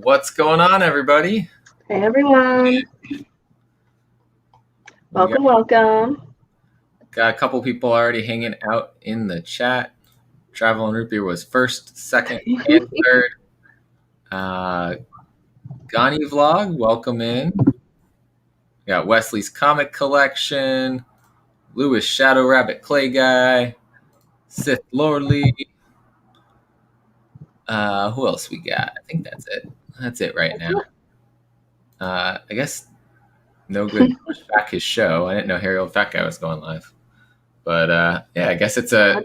What's going on, everybody? Hey, everyone. Welcome. Got a couple people already hanging out in the chat. Travel and Root Beer was first, second, and third. Gani Vlog, welcome in. We got Wesley's Comic Collection, Lewis Shadow Rabbit Clay Guy, Sith Lordly. Who else we got? I think that's it. That's it right now. I guess No Good pushed back his show. I didn't know Harry Old Fat Guy was going live. But yeah, I guess it's a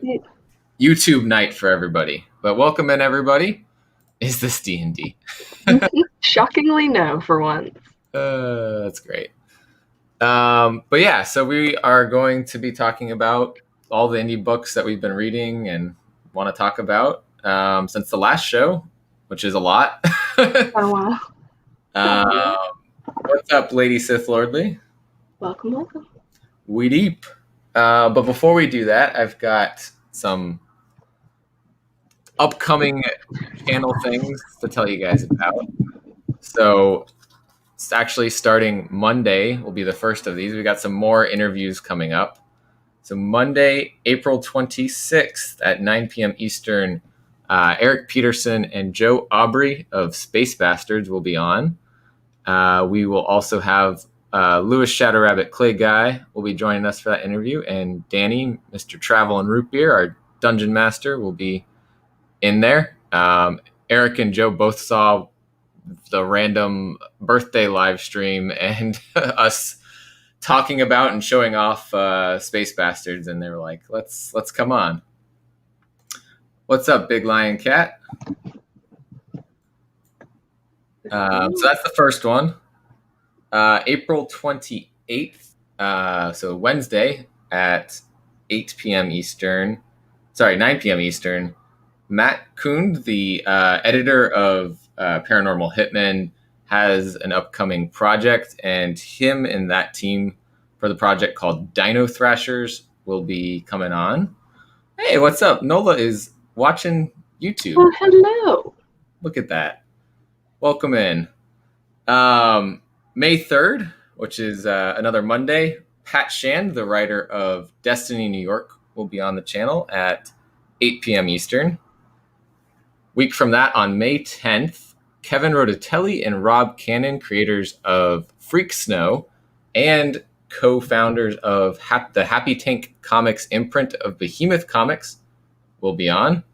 YouTube night for everybody. But welcome in, everybody. Is this D&D? Shockingly no, for once. That's great. But yeah, so we are going to be talking about all the indie books that we've been reading and want to talk about since the last show, which is a lot. Oh, wow. What's up, Lady Sith Lordly? Welcome. We deep. But before we do that, I've got some upcoming channel things to tell you guys about. So it's actually starting Monday will be the first of these. We got some more interviews coming up. So Monday, April 26th at 9 p.m. Eastern, Eric Peterson and Joe Aubrey of Space Bastards will be on. We will also have Lewis Shadow Rabbit Clay Guy will be joining us for that interview, and Danny, Mr. Travel and Root Beer, our Dungeon Master, will be in there. Eric and Joe both saw the random birthday live stream and us talking about and showing off Space Bastards, and they were like, let's come on. What's up, Big Lion Cat? So that's the first one. April 28th, so Wednesday at 8 p.m. Eastern. Sorry, 9 p.m. Eastern. Matt Kund, the editor of Paranormal Hitman, has an upcoming project, and him and that team for the project called Dino Thrashers will be coming on. Hey, what's up? Nola is watching YouTube. Oh, hello. Look at that. Welcome in. May 3rd, which is another Monday, Pat Shand, the writer of Destiny New York, will be on the channel at 8 p.m. Eastern. Week from that, on May 10th, Kevin Rodatelli and Rob Cannon, creators of Freak Snow and co-founders of the Happy Tank Comics imprint of Behemoth Comics, will be on.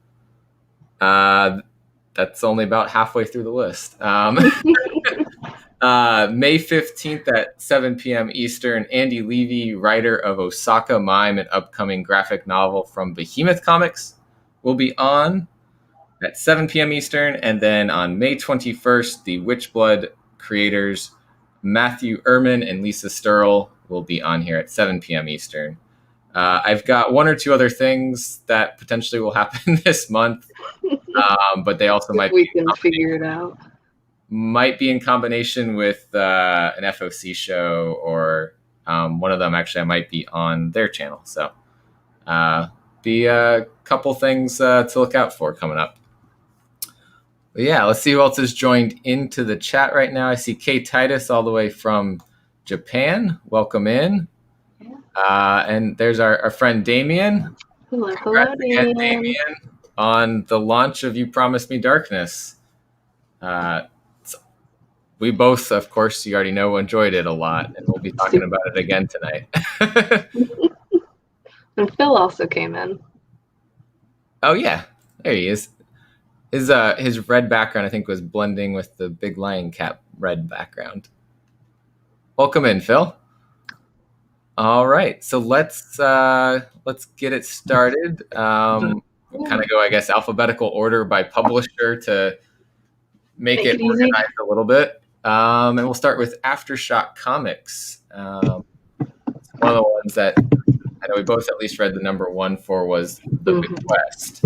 That's only about halfway through the list. May 15th at 7 p.m. Eastern, Andy Levy, writer of Osaka Mime, an upcoming graphic novel from Behemoth Comics, will be on at 7 p.m. Eastern. And then on May 21st, the Witchblood creators Matthew Ehrman and Lisa Sturl will be on here at 7 p.m. Eastern. I've got one or two other things that potentially will happen this month, but they also might we can figure it out. Might be in combination with an FOC show, or one of them actually I might be on their channel. So be a couple things to look out for coming up. But yeah, let's see who else has joined into the chat right now. I see Kay Titus all the way from Japan. Welcome in. And there's our friend Damien. Hello, Again, Damien, on the launch of You Promised Me Darkness. We both, of course, you already know, enjoyed it a lot, and we'll be talking about it again tonight. And Phil also came in. Oh yeah, there he is. His red background, I think, was blending with the Big Lion Cat red background. Welcome in, Phil. All right, so let's get it started. We'll kind of go, I guess, alphabetical order by publisher to make it organized a little bit. And we'll start with Aftershock Comics. One of the ones that I know we both at least read the number one for was The Midwest.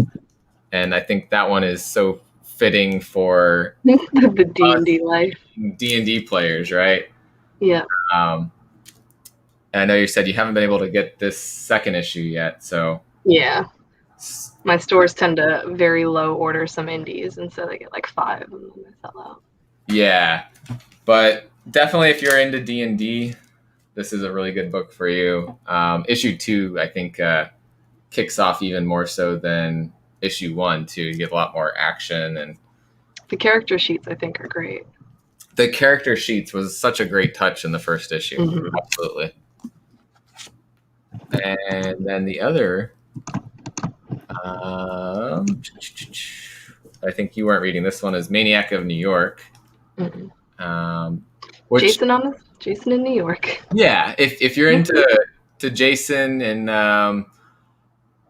And I think that one is so fitting for the D&D life. D&D players, right? Yeah. I know you said you haven't been able to get this second issue yet, so... Yeah. My stores tend to very low order some indies, and so they get like 5 and then they sell out. Yeah, but definitely if you're into D&D, this is a really good book for you. Issue 2, I think, kicks off even more so than issue 1 too. You get a lot more action, and The character sheets, I think, are great. the character sheets was such a great touch in the first issue. Mm-hmm. Absolutely. And then the other, I think you weren't reading this one, is Maniac of New York. Mm-hmm. Which, Jason in New York. Yeah, if you're into Jason and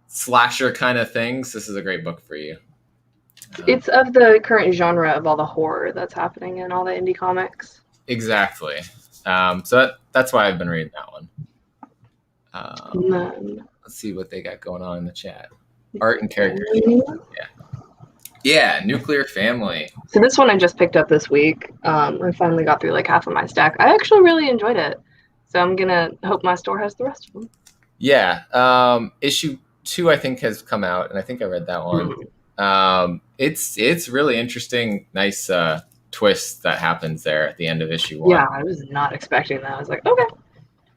slasher kind of things, this is a great book for you. It's of the current genre of all the horror that's happening in all the indie comics. Exactly. So that's why I've been reading that one. Let's see what they got going on in the chat. Art and characters. Yeah, Nuclear Family. So this one I just picked up this week. I finally got through like half of my stack. I actually really enjoyed it. So I'm going to hope my store has the rest of them. Yeah. Issue 2, I think, has come out, and I think I read that one. Mm-hmm. It's really interesting, nice twist that happens there at the end of issue 1. Yeah, I was not expecting that. I was like, okay.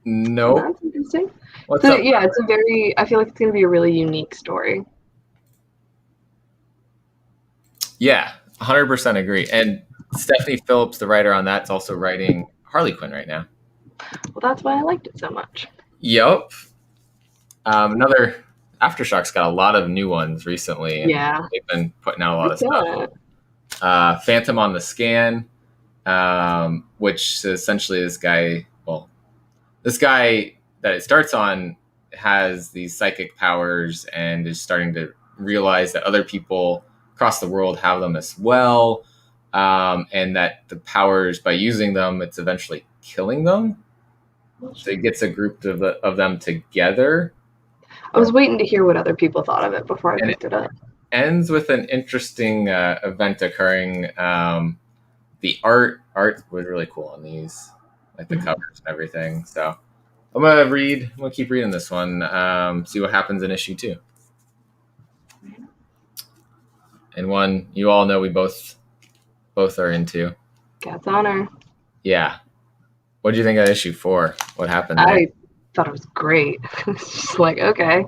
Nope. That's interesting. What's up? Yeah, it's I feel like it's going to be a really unique story. Yeah, 100% agree. And Stephanie Phillips, the writer on that, is also writing Harley Quinn right now. Well, that's why I liked it so much. Yep. Another Aftershock's got a lot of new ones recently. And yeah. They've been putting out a lot of stuff. Phantom on the Scan, which is essentially this guy that it starts on has these psychic powers and is starting to realize that other people across the world have them as well, and that the powers, by using them, it's eventually killing them. So it gets a group of them together. I was waiting to hear what other people thought of it before I picked it up. Ends with an interesting event occurring. The art was really cool on these, like the covers and everything. So I'm gonna keep reading this one, see what happens in issue 2. And one you all know we both are into. Cat's Honor. Yeah. What did you think of issue 4? What happened there? I thought it was great. It's just like, okay,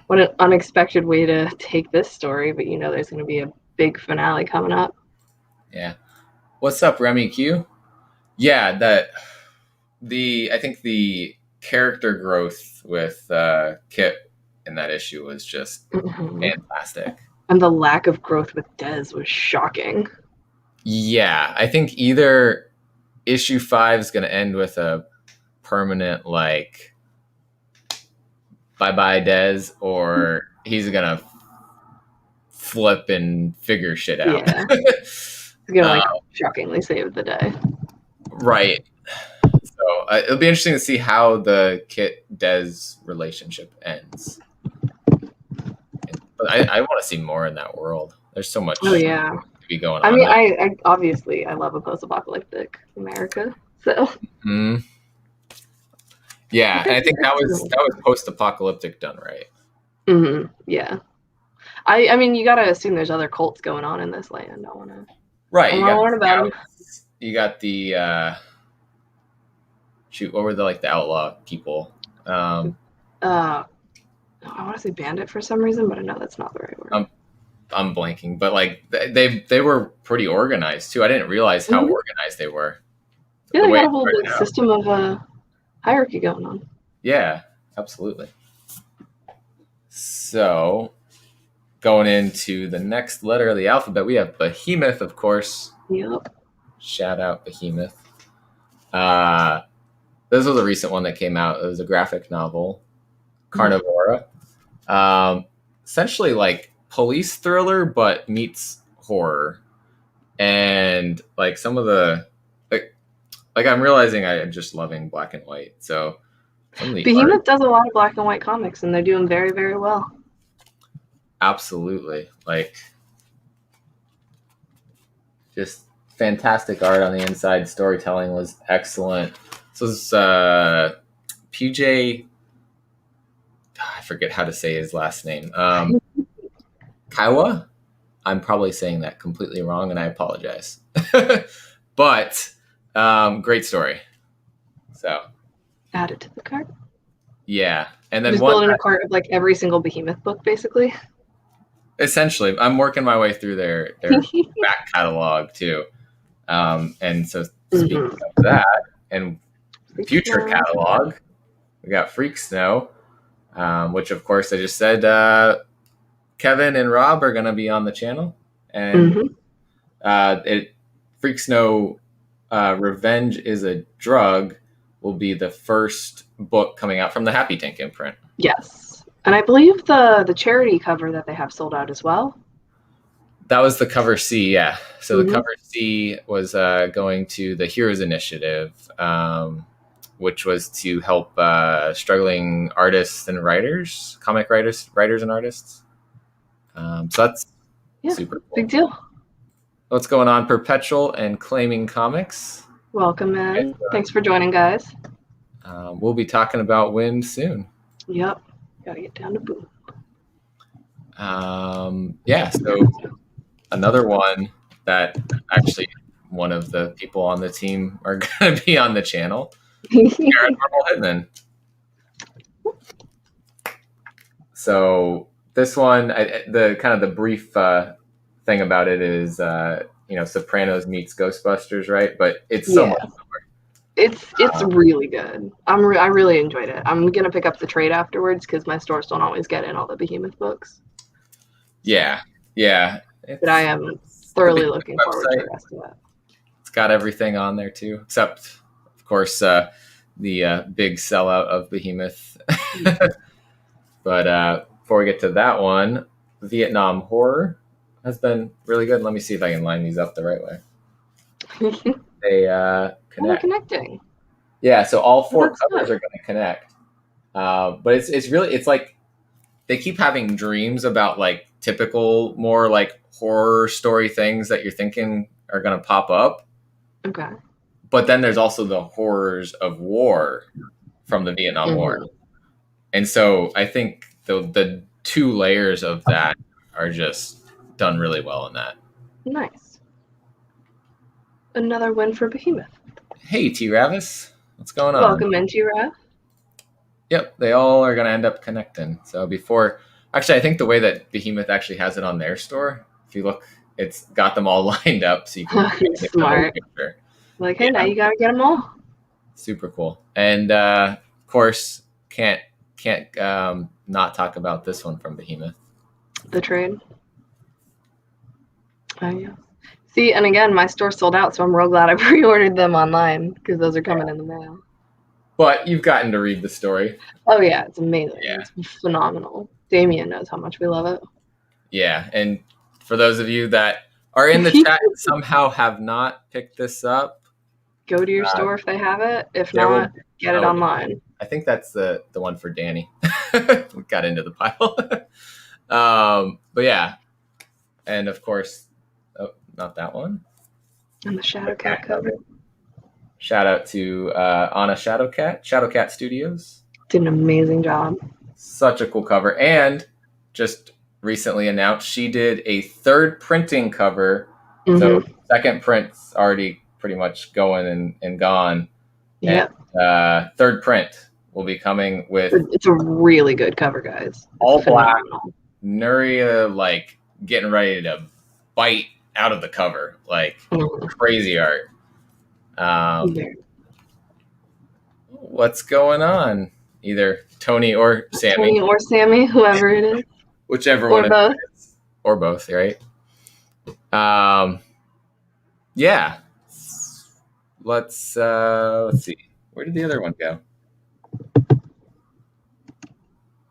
what an unexpected way to take this story, but there's going to be a big finale coming up. Yeah. What's up, Remy Q? Yeah, I think the character growth with Kip in that issue was just fantastic. And the lack of growth with Dez was shocking. Yeah, I think either issue 5 is going to end with a permanent, like, bye-bye Dez, or he's going to flip and figure shit out. Yeah. He's going to, shockingly save the day. Right. So it'll be interesting to see how the Kit-Dez relationship ends. But I want to see more in that world. There's so much to be going on. I mean, I obviously love a post-apocalyptic America. So. Yeah, and I think that was post-apocalyptic done right. Mm-hmm. Yeah. I mean, you gotta assume there's other cults going on in this land. I want to learn about them. You got the what were the outlaw people? I want to say bandit for some reason, but I know that's not the right word. I'm blanking, but they were pretty organized too. I didn't realize how organized they were. Yeah, they got a whole big system of hierarchy going on. Yeah, absolutely. So, going into the next letter of the alphabet, we have Behemoth, of course. Yep. Shout out Behemoth. This was a recent one that came out. It was a graphic novel, Carnivora. Essentially like police thriller, but meets horror. And some of the I'm realizing I'm just loving black and white. So Behemoth does a lot of black and white comics, and they're doing very, very well. Absolutely. Just fantastic art on the inside. Storytelling was excellent. This was PJ. I forget how to say his last name. Kaiwa. I'm probably saying that completely wrong, and I apologize. But great story. So Add it to the cart. yeah, and then Just building a cart of like every single Behemoth book, basically. Essentially, I'm working my way through their back catalog too. And so speaking of that, and future catalog, we got Freak Snow, which of course I just said Kevin and Rob are going to be on the channel, and Freak Snow, Revenge is a Drug will be the first book coming out from the Happy Tank imprint. Yes, and I believe the charity cover that they have sold out as well. That was the cover C, yeah. So the cover C was going to the Heroes Initiative, which was to help struggling artists and writers, comic writers and artists. So that's super cool. Big deal. What's going on, Perpetual and Claiming Comics? Welcome in. Thanks for joining, guys. We'll be talking about Wind soon. Yep. Gotta get down to boom. So another one that actually one of the people on the team are going to be on the channel. Paranormal Hitman. So this one, the brief thing about it is, Sopranos meets Ghostbusters, right? But it's so much more. It's really good. I really enjoyed it. I'm gonna pick up the trade afterwards because my stores don't always get in all the Behemoth books. Yeah. But I am thoroughly looking forward to the rest of that. It's got everything on there too, except of course the big sellout of Behemoth. But before we get to that one, Vietnam Horror has been really good. Let me see if I can line these up the right way. They connect. Connecting. Yeah, so all four covers are going to connect. But it's like they keep having dreams about like typical, more like horror story things that you're thinking are going to pop up. Okay. But then there's also the horrors of war from the Vietnam War. And so I think the two layers of that are just done really well in that. Nice. Another win for Behemoth. Hey, T. Ravis. What's going on? Welcome in, T. Rav. Yep, they all are going to end up connecting. So actually, I think the way that Behemoth actually has it on their store, if you look, it's got them all lined up so you can get smart. Like, hey, now you got to get them all. Super cool. And of course, can't not talk about this one from Behemoth. The trade. Oh, yeah. See, and again, my store sold out, so I'm real glad I pre-ordered them online because those are coming in the mail. But you've gotten to read the story. Oh, yeah, it's amazing. Yeah. It's phenomenal. Damien knows how much we love it. Yeah, and for those of you that are in the chat and somehow have not picked this up, go to your store if they have it. If not, get it online. I think that's the one for Danny. We got into the pile. But yeah, and of course, not that one. And the Shadowcat cover. Shout out to Anna Shadowcat Studios. Did an amazing job. Such a cool cover. And just recently announced she did a third printing cover. So second print's already pretty much going and gone. Yeah. Third print will be coming with... It's a really good cover, guys. All black. Nuria, like, getting ready to bite out of the cover. Like, crazy art. What's going on? Either Tony or Sammy. Tony or Sammy, whoever it is. Whichever or one both. It is. Or both, right? Yeah. Let's see. Where did the other one go?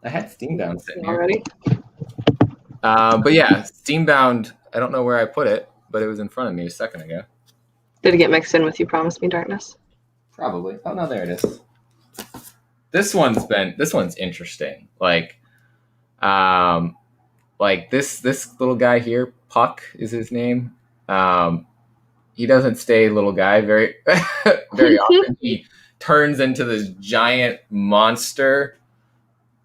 I had Steambound sitting here. Already? But yeah, Steambound, I don't know where I put it, but it was in front of me a second ago. Did it get mixed in with You Promised Me Darkness? Probably. Oh no, there it is. This one's interesting. Like this little guy here, Puck is his name. He doesn't stay little guy very very often. He turns into this giant monster,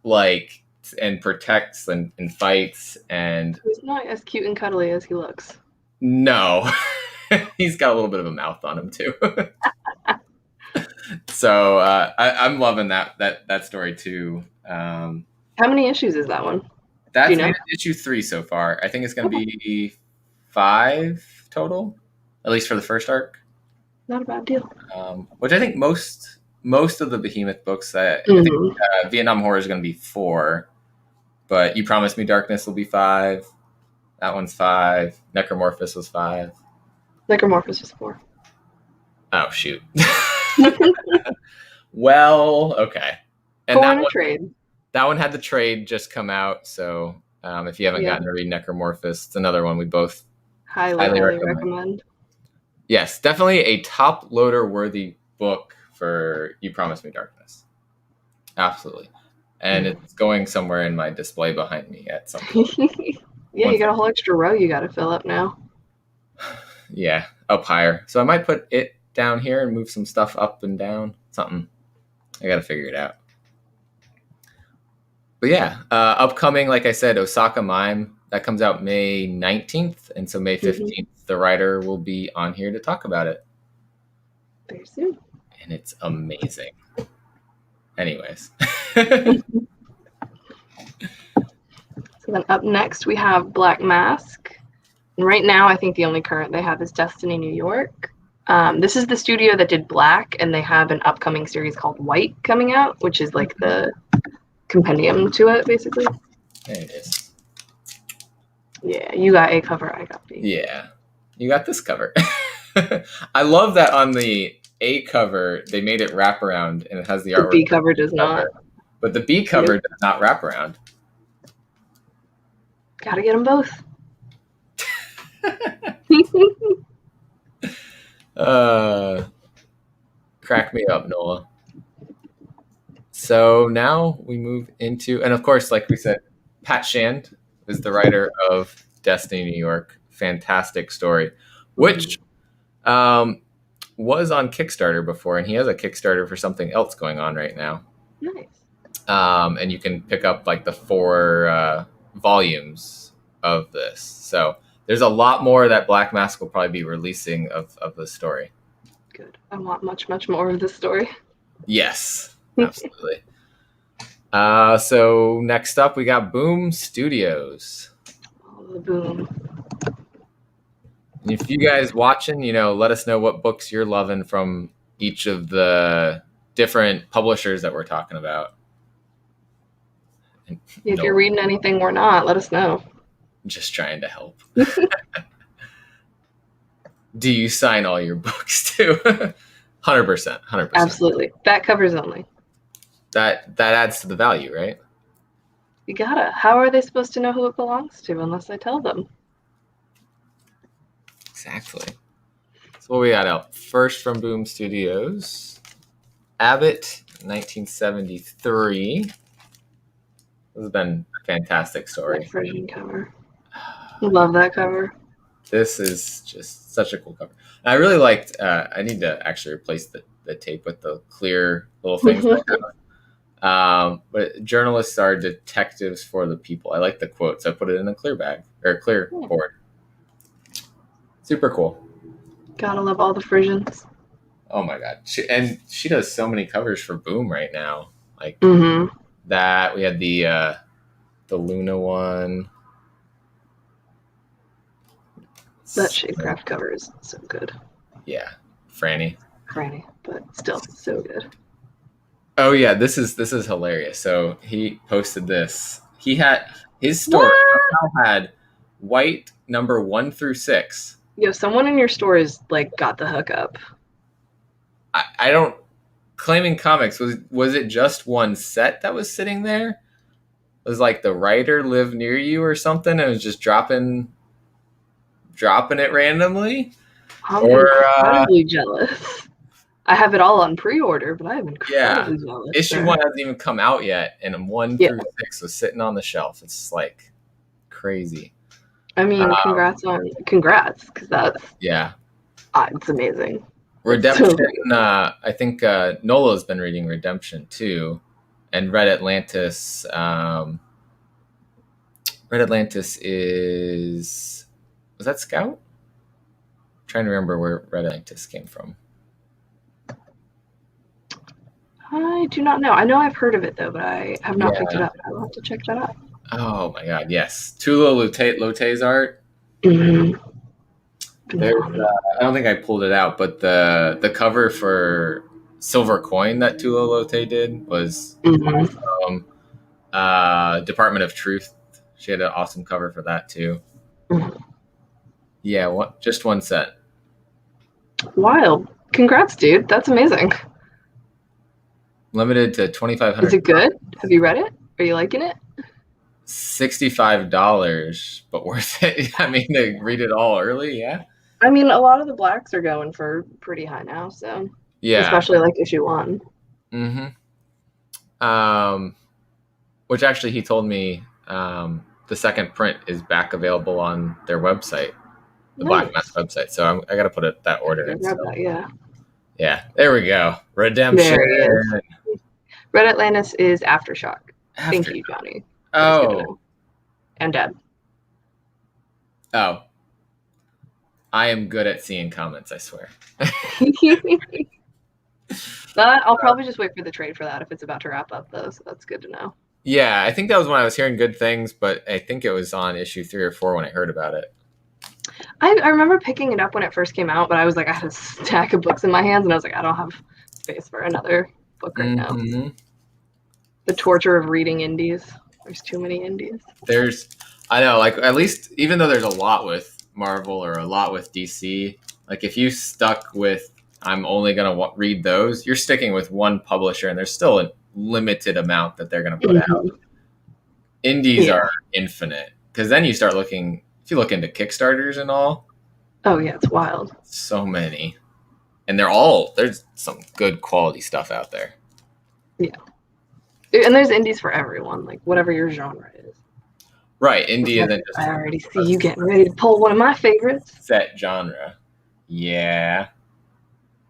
like, and protects and fights, and he's not as cute and cuddly as he looks. No. He's got a little bit of a mouth on him too. So I'm loving that story too. How many issues is that one? That's made issue 3 so far. I think it's going to be 5 total, at least for the first arc. Not a bad deal. Which I think most of the Behemoth books, I think Vietnam Horror is going to be 4, but You Promised Me Darkness will be 5. That one's 5. Necromorphos was 5. Necromorphos was 4. Oh, shoot. Well, okay. And 4 in a trade. That one had the trade just come out, so if you haven't gotten to read Necromorphos, it's another one we both highly recommend. Yes, definitely a top loader worthy book for You Promised Me Darkness. Absolutely. And it's going somewhere in my display behind me at some point. You got a whole extra row you got to fill up now. Yeah, up higher. So I might put it down here and move some stuff up and down. Something. I got to figure it out. But yeah, upcoming, like I said, Osaka Mime. That comes out May 19th. And so May 15th, the writer will be on here to talk about it. Very soon. And it's amazing. Anyways. So then up next, we have Black Mask. And right now, I think the only current they have is Destiny New York. This is the studio that did Black, and they have an upcoming series called White coming out, which is like the compendium to it, basically. There it is. Yeah, you got A cover, I got B. Yeah, you got this cover. I love that on the A cover, they made it wrap around, and it has the artwork. The B cover does not. But the B cover does not wrap around. Gotta get them both. Crack me up, Nola. So now we move into, and of course, like we said, Pat Shand is the writer of Destiny New York. Fantastic story, which was on Kickstarter before, and he has a Kickstarter for something else going on right now. Nice. And you can pick up like the 4 volumes of this. So there's a lot more that Black Mask will probably be releasing of the story. Good. I want much, much more of this story. Yes, absolutely. So next up, we got Boom Studios. Oh, the Boom. If you guys watching, let us know what books you're loving from each of the different publishers that we're talking about. If you're reading anything we're not, let us know. Just trying to help. Do you sign all your books too? 100%. Absolutely. Back covers only. That adds to the value, right? You gotta. How are they supposed to know who it belongs to unless I tell them? Exactly. So what we got out first from Boom Studios, Abbott, 1973. This has been a fantastic story. That version cover. Love that cover. This is just such a cool cover. And I really liked. I need to actually replace the tape with the clear little things. But journalists are detectives for the people. I like the quotes. I put it in a clear bag or a clear board. Super cool. Gotta love all the Frisians. Oh my god! She does so many covers for Boom right now. Like that. We had the Luna one. That Shadecraft cover is so good. Yeah, Franny, but still so good. Oh yeah, this is hilarious. So he posted this. He had his store had White number 1 through 6. Yo, someone in your store is like got the hookup. I don't claiming comics was it just one set that was sitting there? Was like the writer lived near you or something and was just dropping it randomly? I'm incredibly jealous. I have it all on pre-order, but I am incredibly jealous. Issue 1 hasn't even come out yet, and 1 through 6 was sitting on the shelf. It's like crazy. I mean, congrats, because that's it's amazing. Redemption. I think Nola's been reading Redemption too, and Red Atlantis. Red Atlantis was that Scout? I'm trying to remember where Red Atlantis came from. I do not know. I know I've heard of it, though, but I have not picked it up. I will have to check that out. Oh my god, yes. Tula Lote's art. Mm-hmm. There's, I don't think I pulled it out, but the cover for Silver Coin that Tula Lote did was awesome. Department of Truth. She had an awesome cover for that too. Mm-hmm. Yeah, just one set. Wild. Congrats, dude. That's amazing. Limited to 2,500. Is it good? Have you read it? Are you liking it? $65, but worth it. I mean, to read it all early, yeah. I mean, a lot of the blacks are going for pretty high now, so yeah, especially like issue 1. Which actually he told me the second print is back available on their website, the Black Mask website. So I got to put that order in. Grab that, yeah. Yeah, there we go. Redemption. There it is. Red Atlantis is Aftershock. Thank you, Johnny. Oh. And Dad. Oh. I am good at seeing comments, I swear. I'll probably just wait for the trade for that if it's about to wrap up, though, so that's good to know. Yeah, I think that was when I was hearing good things, but I think it was on issue 3 or 4 when I heard about it. I remember picking it up when it first came out, but I was like, I had a stack of books in my hands, and I was like, I don't have space for another book right now. The torture of reading indies. There's too many indies. I know, like, at least, even though there's a lot with Marvel or a lot with DC, like, if you stuck with, I'm only going to read those, you're sticking with one publisher, and there's still a limited amount that they're going to put out. Indies are infinite, because then you start looking, if you look into Kickstarters and all. Oh, yeah, it's wild. So many. And there's some good quality stuff out there. Yeah. And there's indies for everyone, like whatever your genre is. Right, indie isn't just... I already see you getting ready to pull one of my favorites. Set genre. Yeah.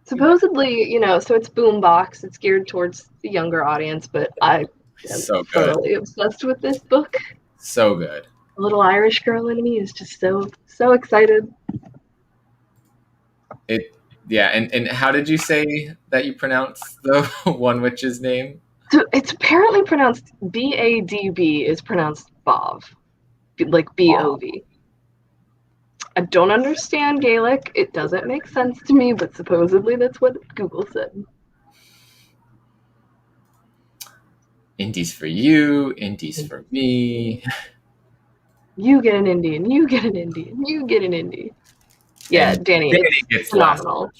Supposedly, so it's boombox. It's geared towards the younger audience, but I am thoroughly obsessed with this book. So good. A little Irish girl in me is just so excited. And how did you say that you pronounce the one witch's name? So it's apparently pronounced B-A-D-B is pronounced Bov, like B-O-V. I don't understand Gaelic. It doesn't make sense to me, but supposedly that's what Google said. Indies for you, indies for me. You get an indie, and you get an indie, and you get an indie. Yeah, Danny gets phenomenal.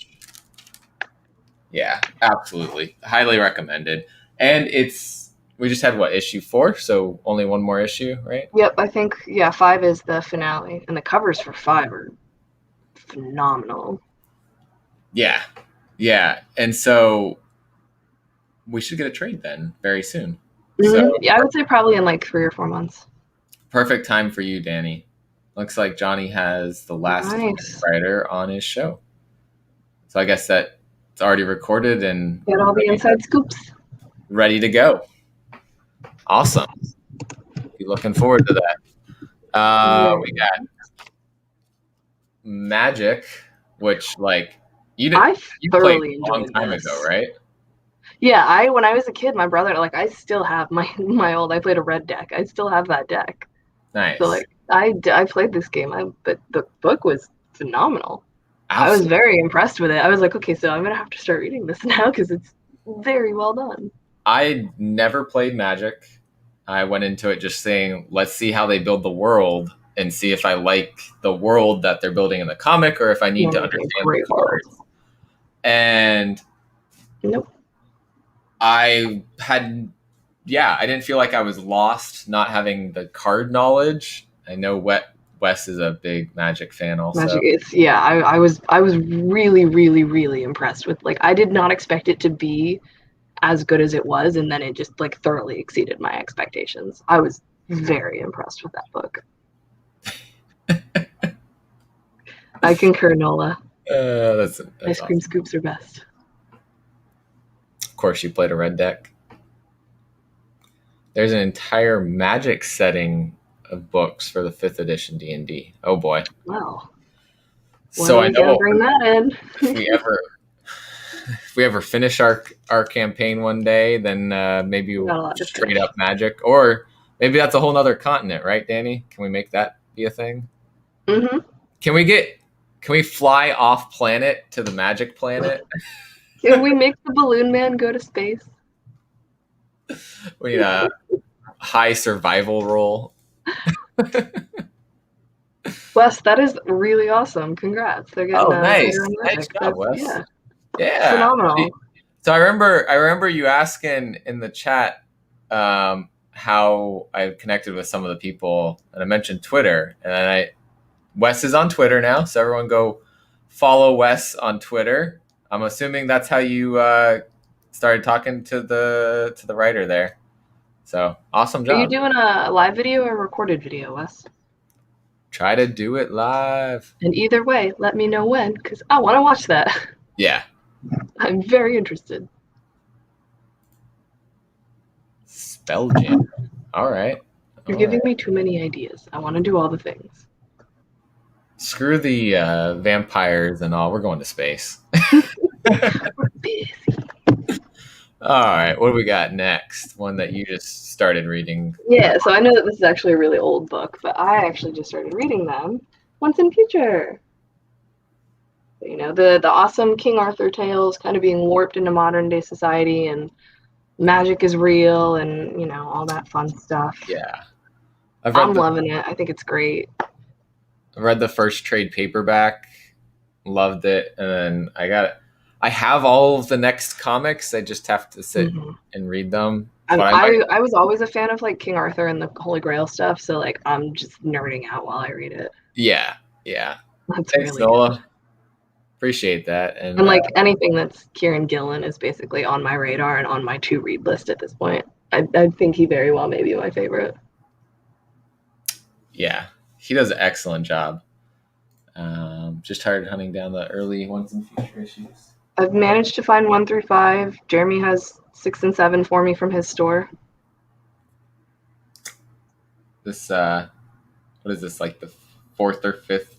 Yeah, absolutely. Highly recommended. And we just had issue 4, so only one more issue, right? Yep, I think 5 is the finale, and the covers for 5 are phenomenal. Yeah. And so we should get a trade then very soon. So, yeah, I would say probably in like 3 or 4 months. Perfect time for you, Danny. Looks like Johnny has the last writer on his show. So I guess that it's already recorded and get all the inside scoops. Ready to go. Awesome. Be looking forward to that. We got Magic, which you played a long time ago, right? Yeah, when I was a kid, my brother, I still have my old, I played a red deck. I still have that deck. Nice. So I played this game, but the book was phenomenal. Absolutely. I was very impressed with it. I was like, okay, so I'm going to have to start reading this now because it's very well done. I never played Magic. I went into it just saying, let's see how they build the world and see if I like the world that they're building in the comic or if I need to understand the cards. And nope. I didn't feel like I was lost not having the card knowledge. I know Wes is a big Magic fan also. I was really, really, really impressed with, I did not expect it to be as good as it was, and then it just thoroughly exceeded my expectations. I was very impressed with that book. I concur, Nola. That's Ice cream scoops are best. Of course, you played a red deck. There's an entire Magic setting of books for the 5th edition D&D. Oh boy. Wow. So Well, I we gotta know bring that in. if we ever finish our campaign one day, then maybe We we'll got a lot to just trade finish. up magic, or maybe that's a whole nother continent, right, Danny? Can we make that be a thing? Mm-hmm. Can we fly off planet to the magic planet? Can we make the balloon man go to space? We need a high survival roll. Wes, that is really awesome. Congrats. They're getting Oh, a nice. higher on Nice magic. job, Wes. Yeah, Yeah. phenomenal. So I remember you asking in the chat how I connected with some of the people, and I mentioned Twitter, and Wes is on Twitter now, so everyone go follow Wes on Twitter. I'm assuming that's how you started talking to the writer there. So awesome job. Are you doing a live video or a recorded video, Wes? Try to do it live. And either way, let me know when, because I want to watch that. Yeah. I'm very interested. Spelljam. All right. You're giving me too many ideas. I want to do all the things. Screw the vampires and all. We're going to space. We're busy. All right. What do we got next? One that you just started reading. Yeah, so I know that this is actually a really old book, but I actually just started reading them. Once in Future. You know, the awesome King Arthur tales kind of being warped into modern day society, and magic is real, and you know, all that fun stuff. Yeah. I'm loving it. I think it's great. I read the first trade paperback, loved it, and then I have all of the next comics. I just have to sit and read them. I was always a fan of like King Arthur and the Holy Grail stuff, so like I'm just nerding out while I read it. Yeah. That's Thanks, really Nola. good. Appreciate that. And like anything that's Kieran Gillen is basically on my radar and on my to read list at this point. I think he very well may be my favorite. Yeah, he does an excellent job. Just started hunting down the early Once in Future issues. I've managed to find 1 through 5. Jeremy has 6 and 7 for me from his store. This what is this, like the 4th or 5th,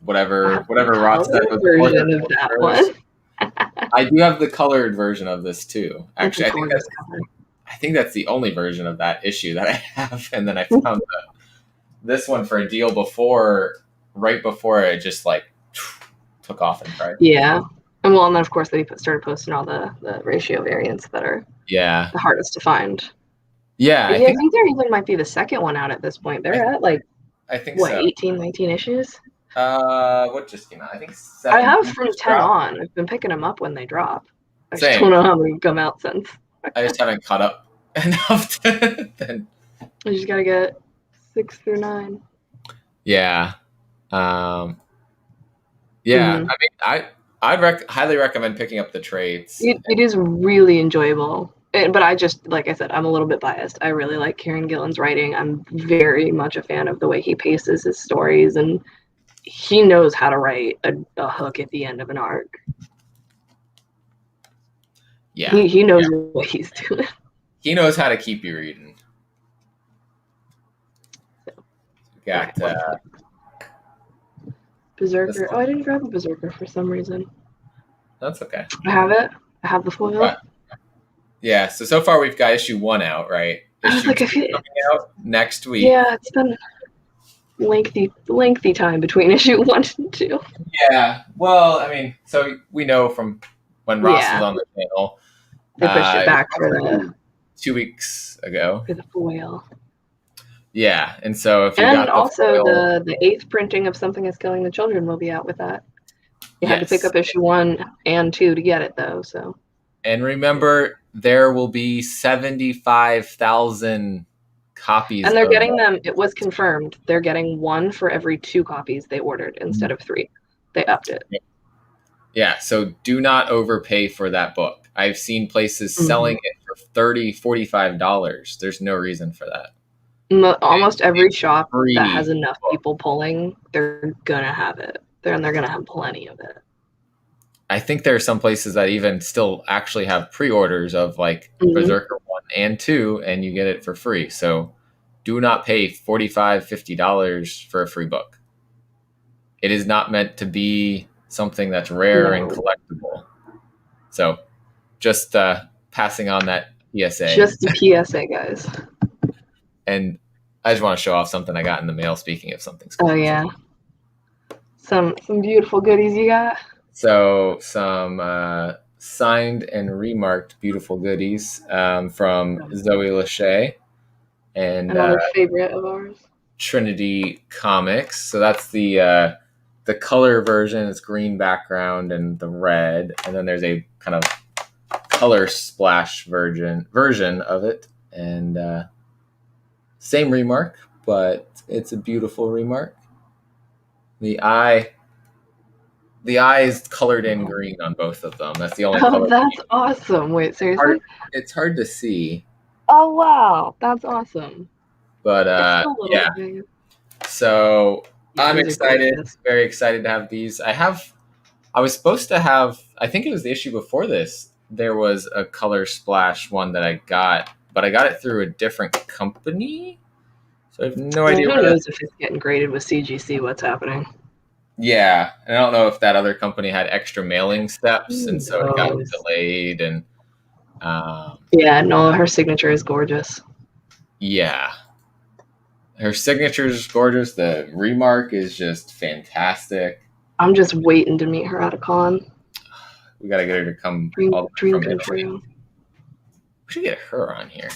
whatever Ross said was the version of that one. I do have the colored version of this too. Actually, I think that's the only version of that issue that I have, and then I found this one for a deal right before it just like took off in price. Yeah. And then of course they started posting all the ratio variants that are the hardest to find. Yeah. I think there even might be the second one out at this point. They're at like, I think what, so. 18, 19 issues? What just came out? I think 7. I have from 10 on. I've been picking them up when they drop. I Same. just don't know how many come out since. I just haven't caught up enough to then. You just gotta get 6 through 9. Yeah. I mean, I'd highly recommend picking up the trades. It is really enjoyable. But I just, like I said, I'm a little bit biased. I really like Kieran Gillen's writing. I'm very much a fan of the way he paces his stories, and he knows how to write a hook at the end of an arc. Yeah. He knows what he's doing. He knows how to keep you reading. Got Berserker. Oh, I didn't grab a Berserker for some reason. That's okay. I have it. I have the foil. Right. Yeah, so far we've got issue 1 out, right? Issue 2 coming out next week. Yeah, it's been lengthy time between issue 1 and 2. Yeah, well, I mean, so we know from when Ross was on the channel. They pushed it back for the 2 weeks ago. For the foil. Yeah, and so if you and got the also foil, the 8th printing of Something Is Killing the Children will be out with that. You had to pick up issue 1 and 2 to get it though, so. And remember, there will be 75,000 copies. And they're getting them, it was confirmed, they're getting 1 for every 2 copies they ordered instead of 3. They upped it. Yeah, so do not overpay for that book. I've seen places selling it for $30, $45. There's no reason for that. Almost every shop that has enough people pulling, they're going to have it. They're going to have plenty of it. I think there are some places that even still actually have pre-orders of like Berserker 1 and 2, and you get it for free. So do not pay $45, $50 for a free book. it is not meant to be something that's rare and collectible. So just passing on that PSA. Just a PSA, guys. And I just want to show off something I got in the mail. Speaking of something cool. Oh yeah, some beautiful goodies you got. So some signed and remarked beautiful goodies from Zoe Lachey and another favorite of ours, Trinity Comics. So that's the color version. It's green background and the red, and then there's a kind of color splash version of it, and same remark, but it's a beautiful remark. The eye is colored in green on both of them. That's the only color. Oh, that's awesome. Wait, seriously? It's hard to see. Oh, wow. That's awesome. But yeah. Big. So I'm excited. Very excited to have these. I was supposed to have, I think it was the issue before this, there was a color splash one that I got, but I got it through a different company. So I have no idea. Who knows if it's getting graded with CGC, what's happening. Yeah, and I don't know if that other company had extra mailing steps, and so it got delayed. And yeah, no, her signature is gorgeous. Yeah, her signature is gorgeous. The remark is just fantastic. I'm just waiting to meet her at a con. We gotta get her to come. Dream come true. We should get her on here.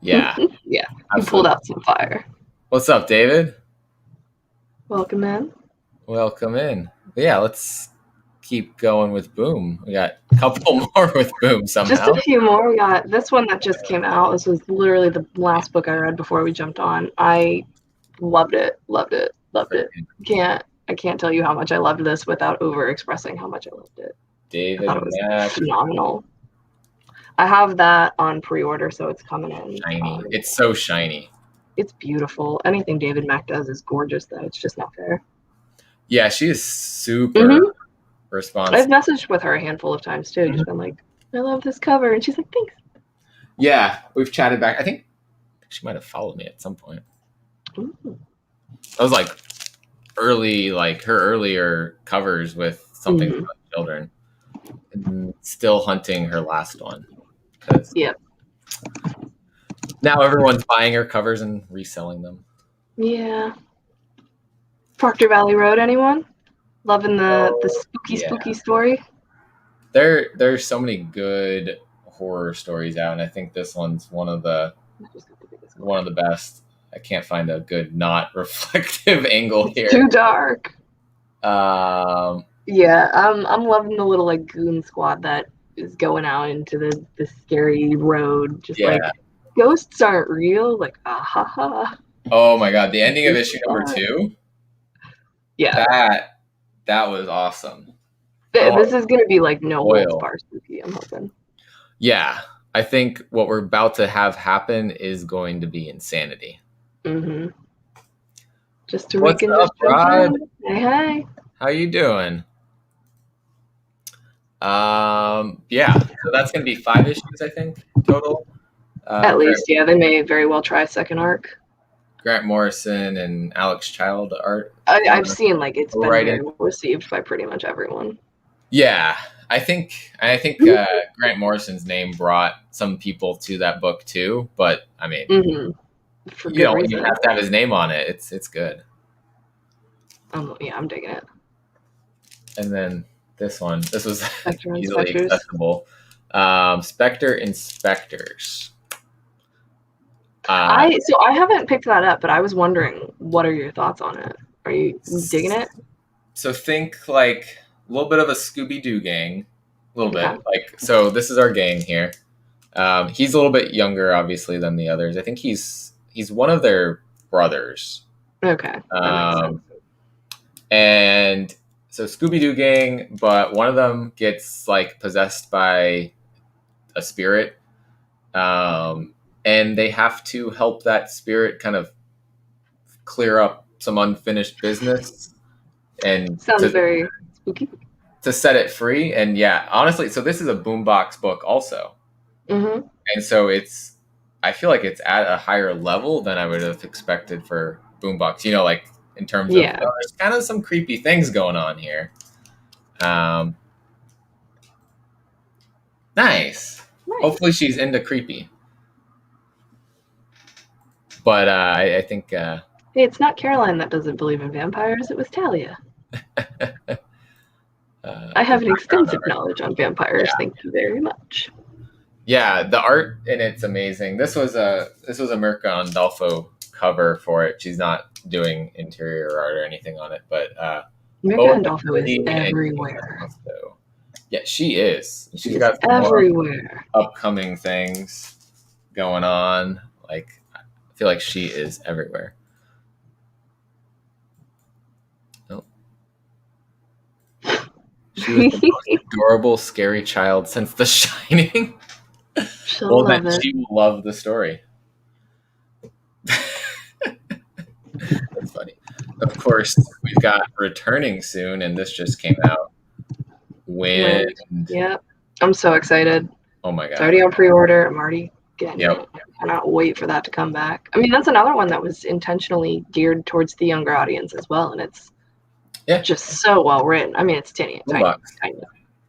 Yeah. Yeah. You pulled out some fire. What's up, David? Welcome in. Welcome in. But yeah, let's keep going with Boom. We got a couple more with Boom somehow. Just a few more. We got this one that just came out. This was literally the last book I read before we jumped on. I loved it. Loved it. Loved it. I can't tell you how much I loved this without over expressing how much I loved it. David, I thought it was phenomenal. I have that on pre-order, so it's coming in. Shiny. It's so shiny. It's beautiful. Anything David Mack does is gorgeous, though. It's just not fair. Yeah, she is super responsive. I've messaged with her a handful of times, too. Just been like, I love this cover. And she's like, thanks. Yeah, we've chatted back. I think she might have followed me at some point. Ooh. I was like her earlier covers with Something About Children. And still hunting her last one. Yep. Now everyone's buying her covers and reselling them. Yeah. Proctor Valley Road, anyone? Loving the spooky story? There's so many good horror stories out, and I think this one's one of the best. I can't find a good not reflective angle here. Too dark. Yeah, I'm loving the little like goon squad that is going out into the scary road. Just like ghosts aren't real. Like ha ha. Oh my god, the ending of issue number 2. Yeah, that was awesome. This is gonna be like no holds bar spooky. I'm hoping. Yeah, I think what we're about to have happen is going to be insanity. Mm-hmm. Just to What's up, Rod? Hey. How you doing? Yeah, so that's going to be 5 issues, I think, total. At least, yeah, they may very well try a second arc. Grant Morrison and Alex Child art. I've seen like it's been very well received by pretty much everyone. Yeah, I think Grant Morrison's name brought some people to that book too. But I mean, you have to have his name on it. It's good. Yeah, I'm digging it. And then this was Spectre easily accessible. Spectre Inspectors. I haven't picked that up, but I was wondering, what are your thoughts on it? Are you digging it? So think like a little bit of a Scooby-Doo gang, a little bit. Like, so this is our gang here. He's a little bit younger, obviously, than the others. I think he's one of their brothers. Okay. And so Scooby-Doo gang, but one of them gets like possessed by a spirit. And they have to help that spirit kind of clear up some unfinished business. And sounds very spooky. To set it free. And yeah, honestly, so this is a boombox book also. Mm-hmm. And so it's I feel like it's at a higher level than I would have expected for Boombox. You know, like in terms of there's kind of some creepy things going on here. Nice. Hopefully she's into creepy. But I think... hey, it's not Caroline that doesn't believe in vampires. It was Talia. I have an extensive knowledge on vampires. Yeah. Thank you very much. Yeah, the art in it's amazing. This was a Mirka Andolfo cover for it. She's not doing interior art or anything on it, but Mirka Andolfo is everywhere. Yeah, she is. She's got everywhere upcoming things going on. Like, I feel like she is everywhere. Oh. She was the most adorable, scary child since The Shining. She will love the story. That's funny. Of course, we've got returning soon, and this just came out. Wind. Yeah, I'm so excited. Oh my god! It's already on pre-order. I'm already getting it. I cannot wait for that to come back. I mean, that's another one that was intentionally geared towards the younger audience as well, and it's just so well written. I mean, it's Tynion.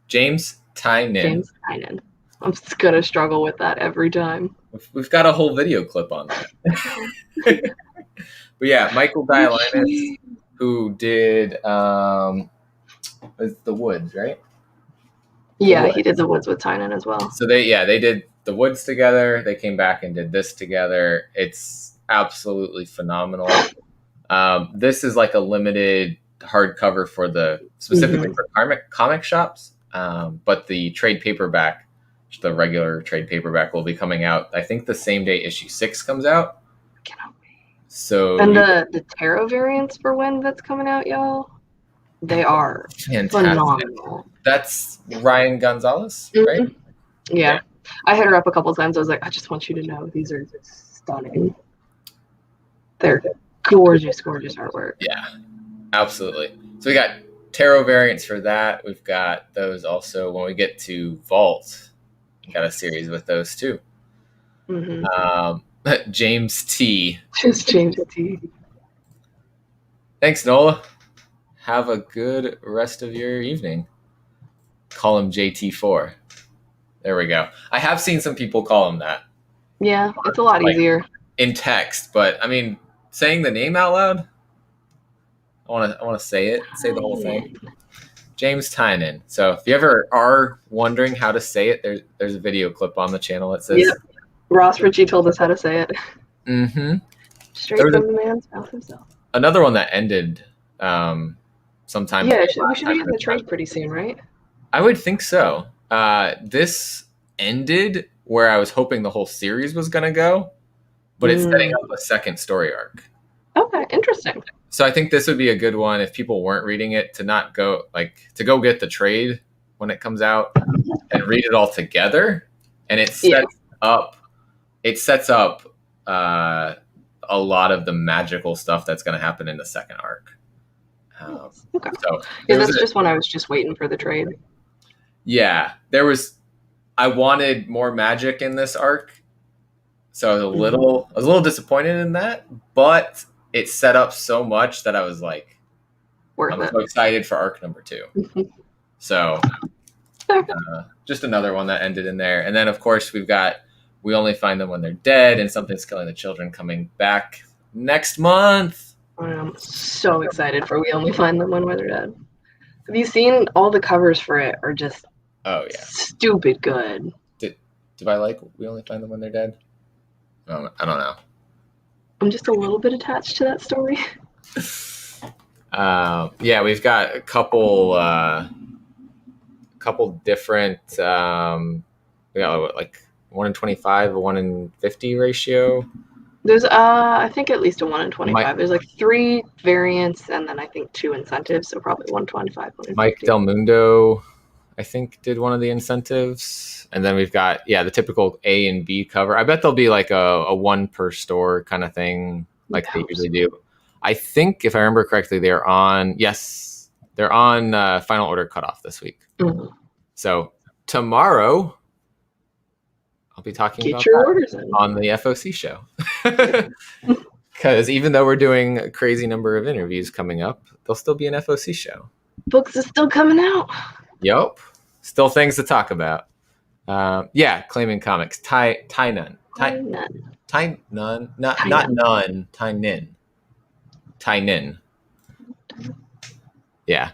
James Tynion. I'm just gonna struggle with that every time. We've got a whole video clip on that. But yeah, Michael Dialynis, who did The Woods, right? Yeah, he did The Woods with Tynion as well. So they did The Woods together. They came back and did this together. It's absolutely phenomenal. This is like a limited hardcover for specifically for comic shops, but the trade paperback, the regular trade paperback, will be coming out, I think, the same day issue 6 comes out. I cannot wait. So and the tarot variants for when that's coming out, y'all, they are phenomenal. That's Ryan Gonzalez, right? Yeah. I hit her up a couple times. I was like, I just want you to know these are just stunning. They're gorgeous artwork. Yeah, absolutely. So we got tarot variants for that. We've got those also when we get to Vault. Got a series with those too. James T. Just James T. Thanks, Nola. Have a good rest of your evening. Call him JT4. There we go. I have seen some people call him that. Yeah, it's a lot easier in text, but I mean, saying the name out loud. I want to say it. Say the whole thing. James Tynion. So if you ever are wondering how to say it, there's a video clip on the channel that says. Yep. Ross Ritchie told us how to say it. Mm-hmm. Straight from the man's mouth himself. Another one that ended sometime. Yeah, we should be getting the trade pretty soon, right? I would think so. This ended where I was hoping the whole series was going to go, but it's setting up a second story arc. Okay, interesting. So I think this would be a good one if people weren't reading it to not go to go get the trade when it comes out and read it all together. And it sets up a lot of the magical stuff that's going to happen in the second arc. Okay. So that's just when I was just waiting for the trade. Yeah, I wanted more magic in this arc, so I was a little disappointed in that, but it set up so much that I was like, I'm so excited for arc number 2. So just another one that ended in there. And then, of course, we've got We Only Find Them When They're Dead and Something's Killing the Children coming back next month. I'm so excited for We Only Find Them When They're Dead. Have you seen all the covers for it are just stupid good. Did I like We Only Find Them When They're Dead? I don't know. I'm just a little bit attached to that story. We've got a couple different. We got like 1 in 25, a 1 in 50 ratio. There's I think at least a 1 in 25. There's like 3 variants and then I think 2 incentives, so probably 1 in 25. 1 in Mike 50. Del Mundo, I think, did one of the incentives. And then we've got, the typical A and B cover. I bet there'll be like a 1 per store kind of thing like they usually do. I think, if I remember correctly, they're on final order cutoff this week. Mm-hmm. So tomorrow, I'll be talking Get about your that orders in. on the FOC show. Because even though we're doing a crazy number of interviews coming up, there'll still be an FOC show. Books are still coming out. Yup. Still things to talk about. Claiming Comics. Tai Nun. Tai Nun. Not Nun. Tai Nin. Tai Nin. Yeah.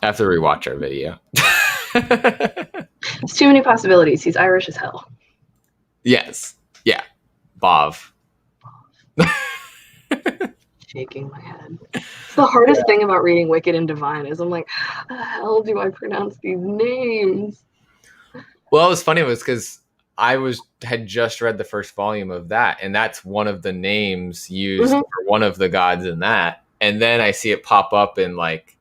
I have to rewatch our video. There's too many possibilities. He's Irish as hell. Yes. Yeah. Bov. Shaking my head. It's the hardest thing about reading Wicked and Divine is I'm like, how the hell do I pronounce these names? Well, it was funny because I had just read the first volume of that, and that's one of the names used for one of the gods in that. And then I see it pop up in like,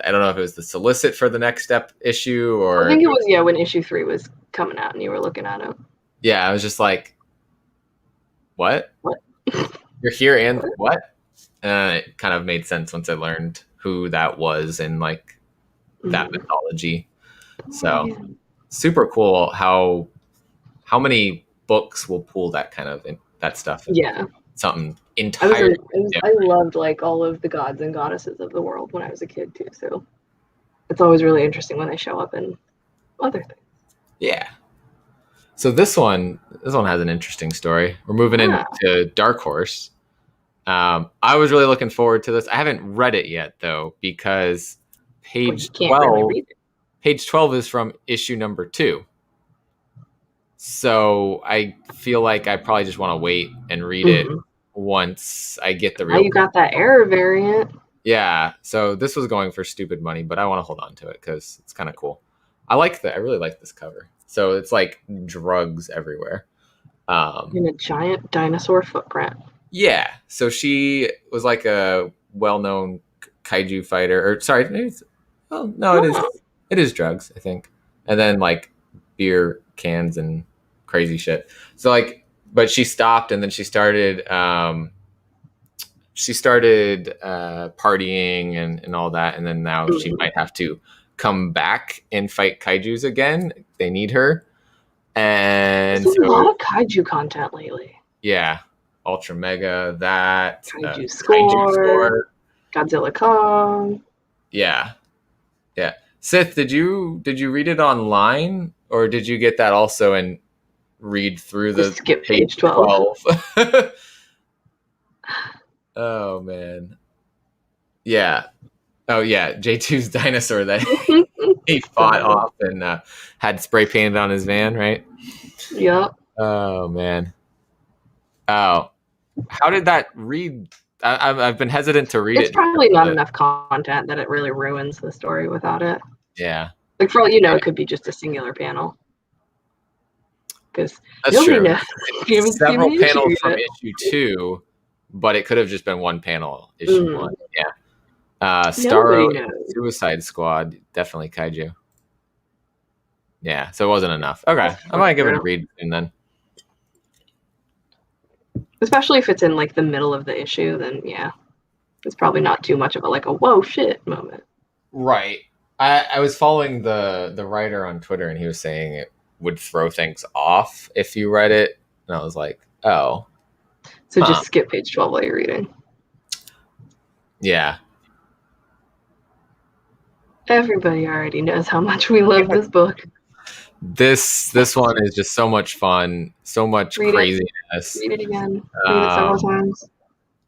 I don't know if it was the solicit for the next issue or... I think it was, when issue 3 was coming out and you were looking at it. Yeah, I was just like, what? You're here and what? It kind of made sense once I learned who that was in like that mythology. So super cool how many books will pull that kind of that stuff. Yeah. Something entirely I loved like all of the gods and goddesses of the world when I was a kid too. So it's always really interesting when they show up in other things. Yeah. So this one has an interesting story. We're moving into Dark Horse. I was really looking forward to this. I haven't read it yet though, because page 12 is from issue number 2. So I feel like I probably just want to wait and read it once I get the real. Now you got that error variant. Yeah. So this was going for stupid money, but I want to hold on to it because it's kind of cool. I really like this cover. So it's like drugs everywhere. In a giant dinosaur footprint. Yeah. So she was like a well-known kaiju fighter, or sorry, it is drugs, I think. And then like beer cans and crazy shit. So like, but she stopped and then she started partying and all that. And then now she might have to come back and fight kaijus again. They need her. And there's a lot of kaiju content lately. Yeah. Ultra Mega, that Kaiju Score, Godzilla Kong. Yeah. Sith, did you read it online, or did you get that also and read through the skip page 12? Oh man. Yeah. Oh yeah, J2's dinosaur that he fought off and had spray painted on his van, right? Yep. Oh man. Oh, how did that read? I've been hesitant to read it. It's probably not enough content that it really ruins the story without it. Yeah. Like for all you know, it could be just a singular panel. Because nobody knows. Several panels from issue 2, but it could have just been one panel, issue 1. Yeah. Starro, Suicide Squad, definitely kaiju. Yeah, so it wasn't enough. Okay, I might give it a read and then. Especially if it's in like the middle of the issue, then yeah, it's probably not too much of a whoa shit moment. Right. I was following the writer on Twitter and he was saying it would throw things off if you read it, and I was like, oh. So just skip page 12 while you're reading. Yeah. Everybody already knows how much we love this book. This one is just so much fun, so much craziness. Read it again. Read it several times.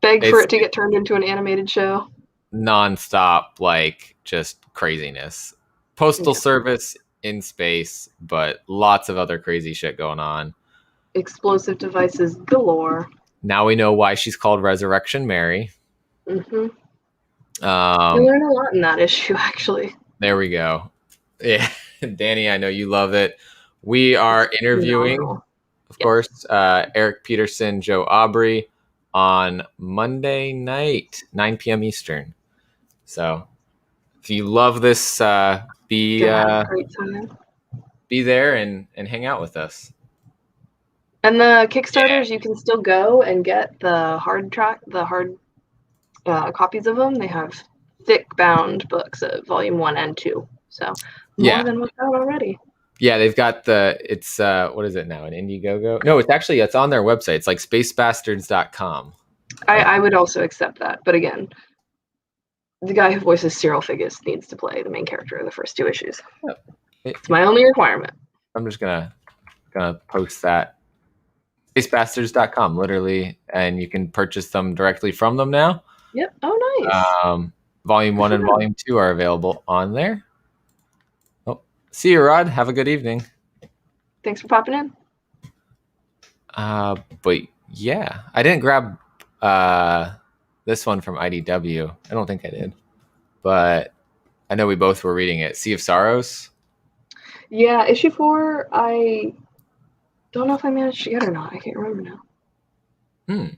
Beg for it to get turned into an animated show. Non-stop, like, just craziness. Postal Service in space, but lots of other crazy shit going on. Explosive devices galore. Now we know why she's called Resurrection Mary. Mm-hmm. We learned a lot in that issue, actually. There we go. Yeah. Danny, I know you love it. We are interviewing, of course, Eric Peterson, Joe Aubrey on Monday night, 9 p.m. Eastern. So if you love this, be there and hang out with us. And the Kickstarters, you can still go and get the hard copies of them. They have thick bound books of volume 1 and 2. So more than what's out already. Yeah, they've got it's what is it now? An Indiegogo? No, it's on their website. It's like spacebastards.com. I would also accept that, but again, the guy who voices Cyril Figgis needs to play the main character of the first 2 issues. It's my only requirement. I'm just gonna post that. Spacebastards.com, literally, and you can purchase them directly from them now. Yep. Oh, nice. Volume 1 and Volume 2 are available on there. Oh, see you, Rod. Have a good evening. Thanks for popping in. But yeah, I didn't grab this one from IDW. I don't think I did, but I know we both were reading it. Sea of Sorrows. Yeah, issue 4. I don't know if I managed to get or not. I can't remember now.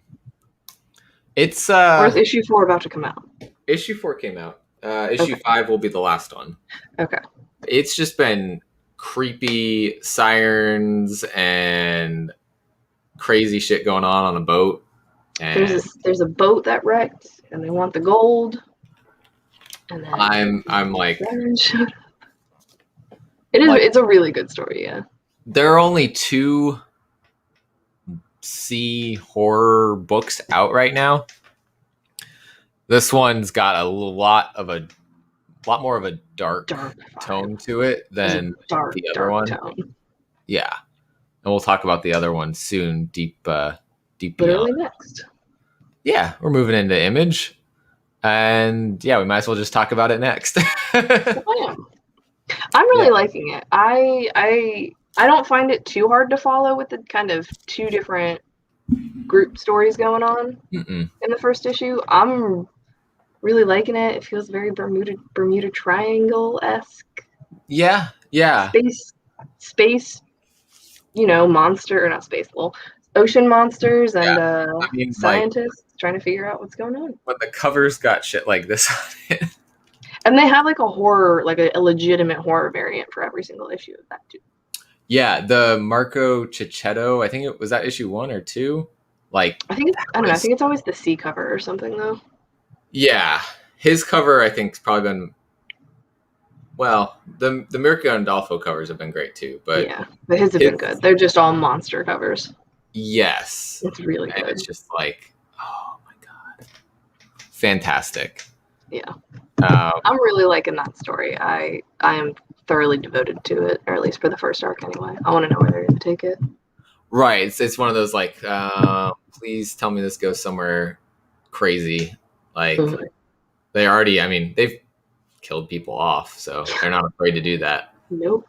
It's or is issue 4 about to come out? Issue 4 came out. Issue 5 will be the last one. Okay. It's just been creepy sirens and crazy shit going on a boat. And there's a boat that wrecked, and they want the gold. And then I'm like, it's a really good story. Yeah. There are only 2 sea horror books out right now. This one's got a lot more of a dark tone to it than the other one. Tone. Yeah, and we'll talk about the other one soon. Deep literally beyond. Next. Yeah, we're moving into Image, and yeah, we might as well just talk about it next. I'm really liking it. I don't find it too hard to follow with the kind of 2 different group stories going on in the first issue. I'm really liking it. It feels very Bermuda Triangle-esque. Yeah. Space, monster, or not space, ocean monsters and scientists trying to figure out what's going on. When the covers got shit like this on it. And they have like a horror, like a legitimate horror variant for every single issue of that too. Yeah, the Marco Cicchetto, I think it was that issue 1 or 2. Like, I think it's always the C cover or something though. Yeah, his cover I think's probably been, well, the Mirko and Adolfo covers have been great too, but his have been good. They're just all monster covers. Yes, it's really good. It's just like, oh my god, fantastic. Yeah, I'm really liking that story. I am thoroughly devoted to it, or at least for the first arc anyway. I want to know where they're going to take it. Right, it's one of those like, please tell me this goes somewhere crazy. Like they've killed people off, so they're not afraid to do that. Nope.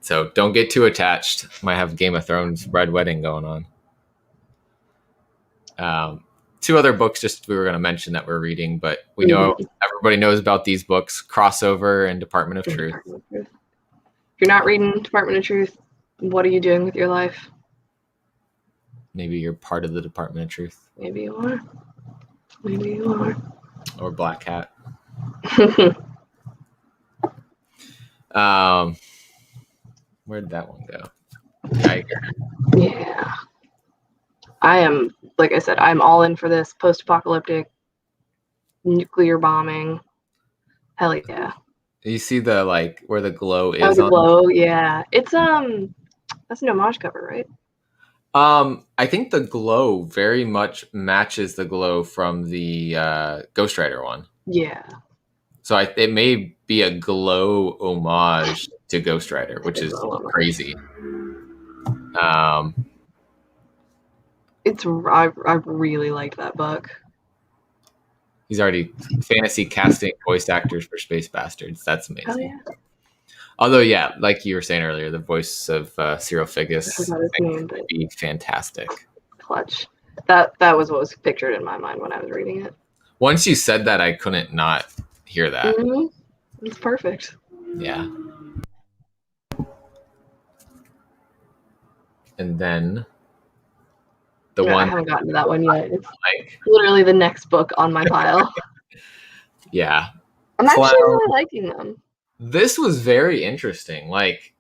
So don't get too attached. Might have Game of Thrones Red Wedding going on. 2 other books just we were going to mention that we're reading, but we know everybody knows about these books: Crossover and Department of Truth. If you're not reading Department of Truth, what are you doing with your life? Maybe you're part of the Department of Truth. Maybe you are. Maybe you are. Or Black Hat. Where'd that one go? Tiger. Yeah. I am, like I said, I'm all in for this post-apocalyptic nuclear bombing. Hell yeah. You see the, like, where the glow is? Oh, the glow, yeah. It's, that's an homage cover, right? I think the glow very much matches the glow from the Ghost Rider one. Yeah. So it may be a glow homage to Ghost Rider, which is crazy. I really liked that book. He's already fantasy casting voice actors for Space Bastards. That's amazing. Oh, yeah. Although, yeah, like you were saying earlier, the voice of Cyril Figgis would be fantastic. Clutch. That was what was pictured in my mind when I was reading it. Once you said that, I couldn't not hear that. Mm-hmm. It's perfect. Yeah. And then I haven't gotten to that one yet. It's literally the next book on my pile. Yeah. I'm actually really liking them. This was very interesting. Like,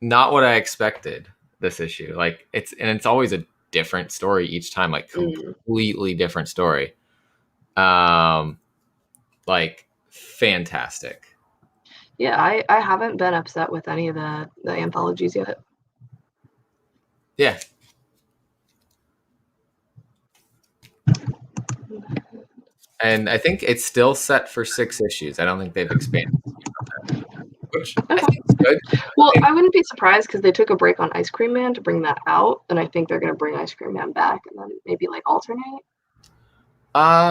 not what I expected, this issue. Like, it's always a different story each time, like completely different story. Like, fantastic. Yeah, I haven't been upset with any of the anthologies yet. Yeah. And I think it's still set for 6 issues. I don't think they've expanded, which I think is good. Well, I wouldn't be surprised because they took a break on Ice Cream Man to bring that out, and I think they're going to bring Ice Cream Man back and then maybe like alternate.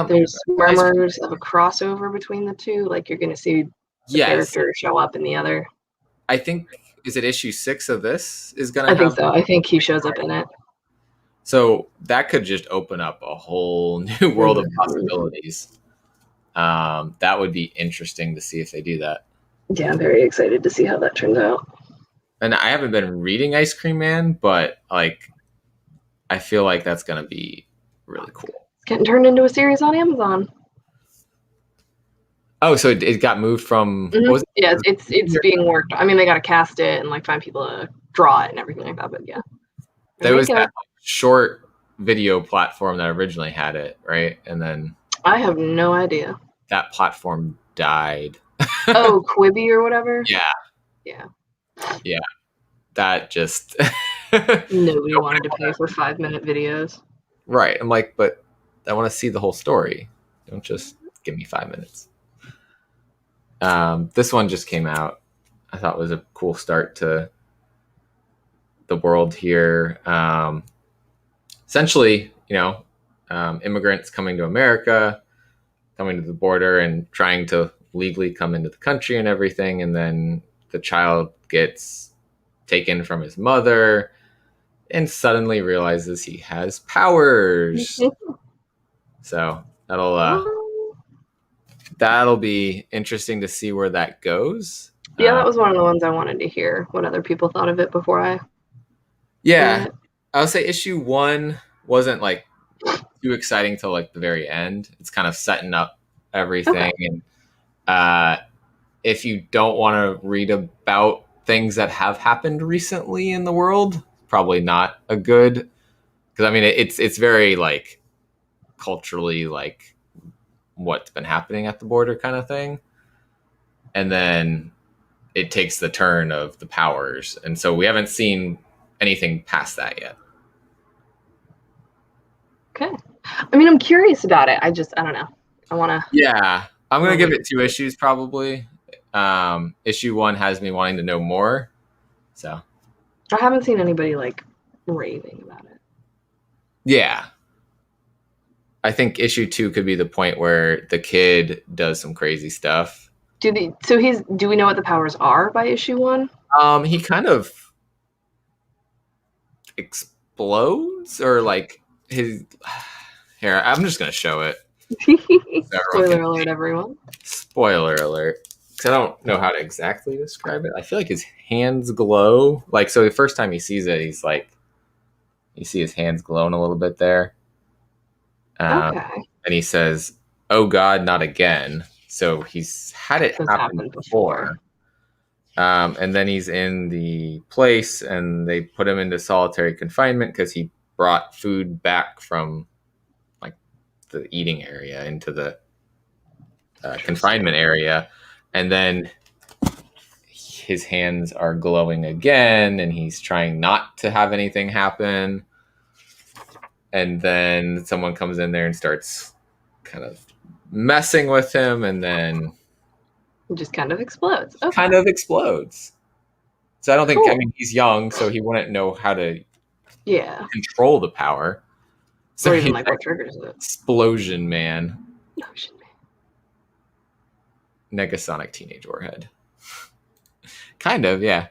There's rumors of a crossover between the two, like you're going to see the character show up in the other. I think, is it issue 6 of this is going to I think so. I think he shows up in it. So that could just open up a whole new world of possibilities. That would be interesting to see if they do that. Yeah, I'm very excited to see how that turns out. And I haven't been reading Ice Cream Man, but like, I feel like that's going to be really cool. It's getting turned into a series on Amazon. Oh, so it got moved from... Mm-hmm. What was it? Yeah, it's being worked. I mean, they got to cast it and like find people to draw it and everything like that, but yeah. There was that short video platform that originally had it, right? And then... I have no idea. That platform died. Oh, Quibi or whatever? Yeah. Yeah. Yeah. That just... Nobody wanted to pay for 5-minute videos. Right. I'm like, but I want to see the whole story. Don't just give me 5 minutes. This one just came out. I thought it was a cool start to the world here. Essentially, immigrants coming to America, coming to the border and trying to legally come into the country and everything. And then the child gets taken from his mother and suddenly realizes he has powers. So that'll be interesting to see where that goes. Yeah, that was one of the ones I wanted to hear what other people thought of it before I... Yeah, I would say issue 1 wasn't like too exciting till like the very end. It's kind of setting up everything. Okay. And if you don't want to read about things that have happened recently in the world, probably not a good... Because I mean, it's very like culturally like what's been happening at the border kind of thing. And then it takes the turn of the powers. And so we haven't seen anything past that yet. Okay. I mean, I'm curious about it. I don't know. I want to... Yeah. I'm going to give it 2 issues probably. Issue 1 has me wanting to know more. So. I haven't seen anybody like raving about it. Yeah. I think issue 2 could be the point where the kid does some crazy stuff. Do we know what the powers are by issue 1? He kind of explodes or like his... Here, I'm just going to show it. Spoiler alert, everyone. Spoiler alert. Because I don't know how to exactly describe it. I feel like his hands glow. Like, so the first time he sees it, he's like, you see his hands glowing a little bit there. Okay. And he says, "Oh God, not again." So he's had it happen before. And then he's in the place and they put him into solitary confinement because he brought food back from like the eating area into the confinement area. And then his hands are glowing again and he's trying not to have anything happen. And then someone comes in there and starts kind of messing with him, and then it just kind of explodes. Okay. Kind of explodes. So I don't think, I mean, he's young, so he wouldn't know how to control the power. So or even like what triggers it. Explosion Man. Negasonic Teenage Warhead. Kind of, yeah.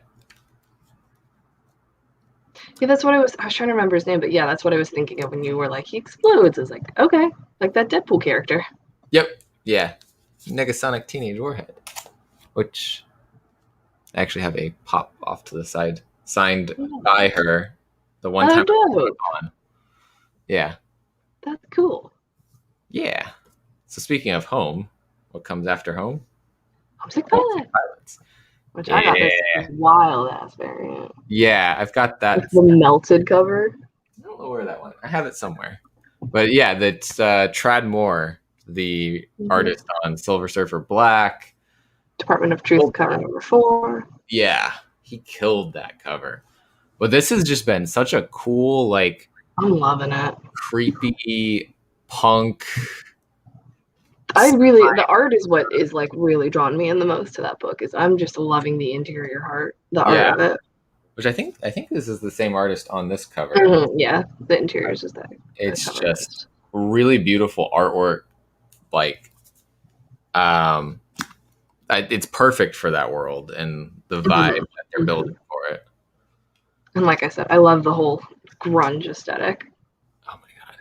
Yeah, that's what I was trying to remember his name, but yeah, that's what I was thinking of when you were like, he explodes. I was like, okay, like that Deadpool character. Yep, yeah. Negasonic Teenage Warhead, which I actually have a pop off to the side, signed by her the one time on. Yeah. That's cool. Yeah. So speaking of home, what comes after home? Homesick Pilots. Which I got this wild ass variant. Yeah, I've got that. It's the melted cover. I don't know where that one. I have it somewhere. But yeah, that's Trad Moore, the artist on Silver Surfer Black. Department of Truth cover number 4. Yeah, he killed that cover. But this has just been such a cool, like, I'm loving it. creepy punk. The art is what is like really drawn me in the most to that book. Is I'm just loving the interior art of it. Which I think this is the same artist on this cover. Mm-hmm, yeah, the interiors is that. It's just really beautiful artwork. Like, it's perfect for that world and the vibe that they're building for it. And like I said, I love the whole grunge aesthetic. Oh my god,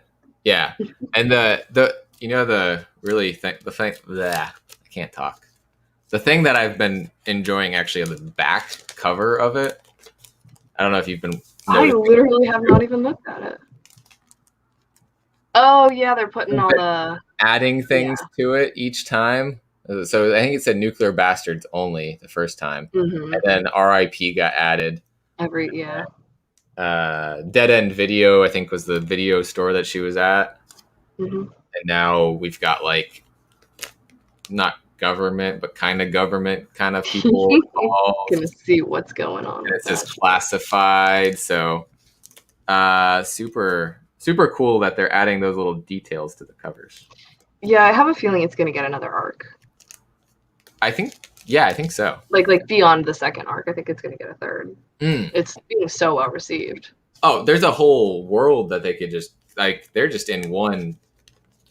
yeah, and the you know the thing I can't talk. The thing that I've been enjoying actually on the back cover of it. I don't know if you've been. I literally have not even looked at it. Oh yeah, they're putting all the adding things to it each time. So I think it said Nuclear Bastards only the first time, and then RIP got added. Dead End Video, I think, was the video store that she was at, and now we've got like not government, but kind of government kind of people involved. Gonna see what's going on. And it says classified, so super cool that they're adding those little details to the covers. Yeah, I have a feeling it's gonna get another arc. I think so. Like beyond the second arc, I think it's gonna get a third. It's being so well received. Oh, there's a whole world that they could just they're just in one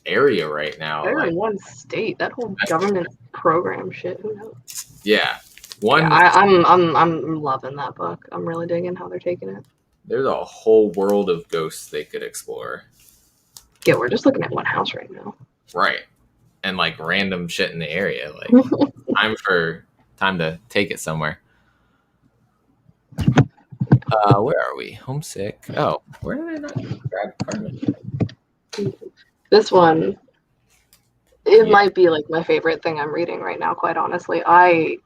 area right now. They're in one state. That whole government program shit. Who knows? Yeah. I'm loving that book. I'm really digging how they're taking it. There's a whole world of ghosts they could explore. Yeah, we're just looking at one house right now. Right. And like random shit in the area. Like time to take it somewhere. Where are we? Homesick. Oh, where did I not grab Carmen? This one, it might be like my favorite thing I'm reading right now, quite honestly. I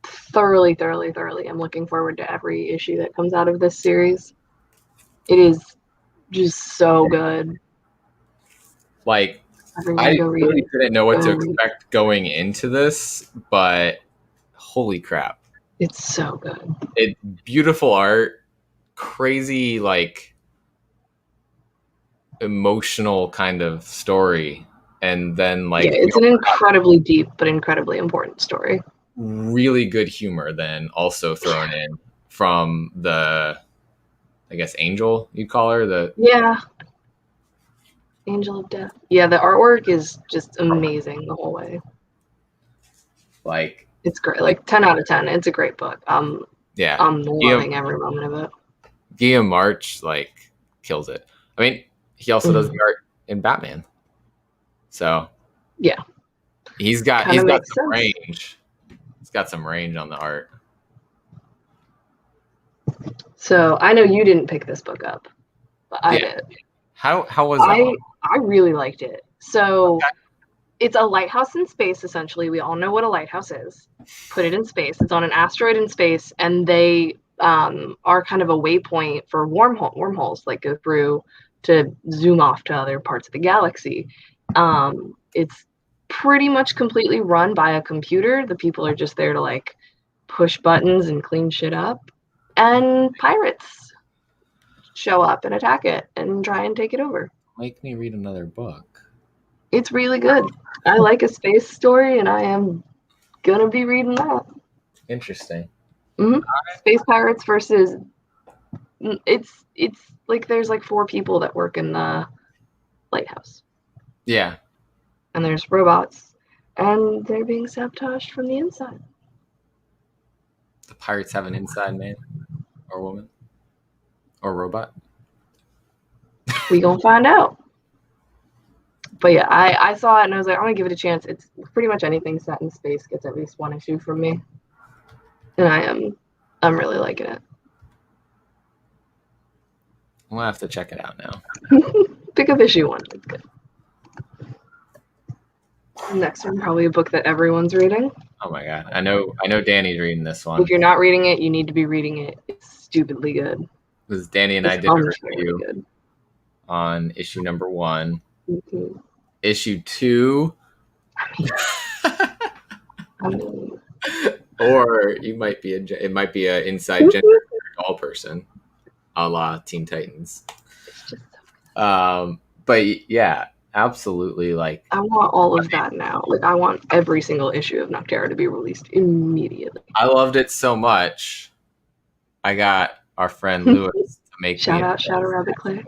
thoroughly am looking forward to every issue that comes out of this series. It is just so good. Like, I really didn't know what to expect going into this, but holy crap. It's so good. It's beautiful art, crazy, like, emotional kind of story. And then, like... Yeah, it's an incredibly deep but incredibly important story. Really good humor then also thrown in from the, I guess, Angel, you'd call her? Yeah. Angel of Death. Yeah, the artwork is just amazing the whole way. Like... It's great. Like 10 out of 10. It's a great book. I'm loving every moment of it. Guillaume March like kills it. I mean, he also does the art in Batman. So yeah, he's got some range. He's got some range on the art. So I know you didn't pick this book up, but I did. How was that? I really liked it. So it's a lighthouse in space, essentially. We all know what a lighthouse is. Put it in space. It's on an asteroid in space, and they are kind of a waypoint for wormholes, like go through to zoom off to other parts of the galaxy. It's pretty much completely run by a computer. The people are just there to like push buttons and clean shit up. And pirates show up and attack it and try and take it over. Make me read another book. It's really good. I like a space story, and I am gonna be reading that. Interesting. Mm-hmm. Space pirates versus it's like there's like 4 people that work in the lighthouse. Yeah. And there's robots, and they're being sabotaged from the inside. The pirates have an inside man or woman or robot. We gonna find out. But yeah, I saw it and I was like, I'm gonna give it a chance. It's pretty much anything set in space gets at least 1 issue from me, and I'm really liking it. We'll have to check it out now. Pick up issue 1. It's good. Next one, probably a book that everyone's reading. Oh my god, I know Danny's reading this one. If you're not reading it, you need to be reading it. It's stupidly good. Because Danny and I did a review on issue number 1. Mm-hmm. Issue 2. I mean, Or it might be an inside gender doll person, a la Teen Titans. It's just But yeah, absolutely. Like, I want all of that now. Like I want every single issue of Noctera to be released immediately. I loved it so much. I got our friend Lewis to make Shout out Shadow Rabbit Clay.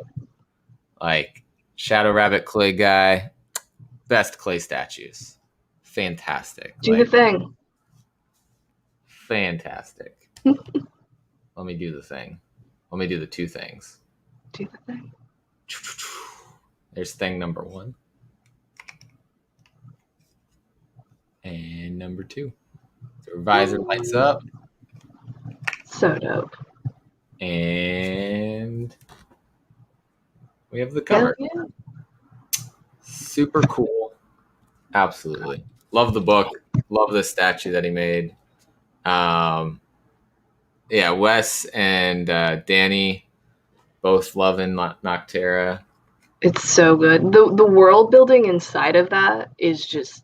Like, Shadow Rabbit Clay guy, best clay statues. Fantastic. Do the thing. Fantastic. Let me do the thing. Let me do the two things. Do the thing. There's thing number 1. And number 2. So visor lights up. So dope. And we have the cover. Yeah. Super cool. Absolutely. Love the book. Love the statue that he made. Yeah, Wes and Danny both loving Noctera. It's so good. The world building inside of that is just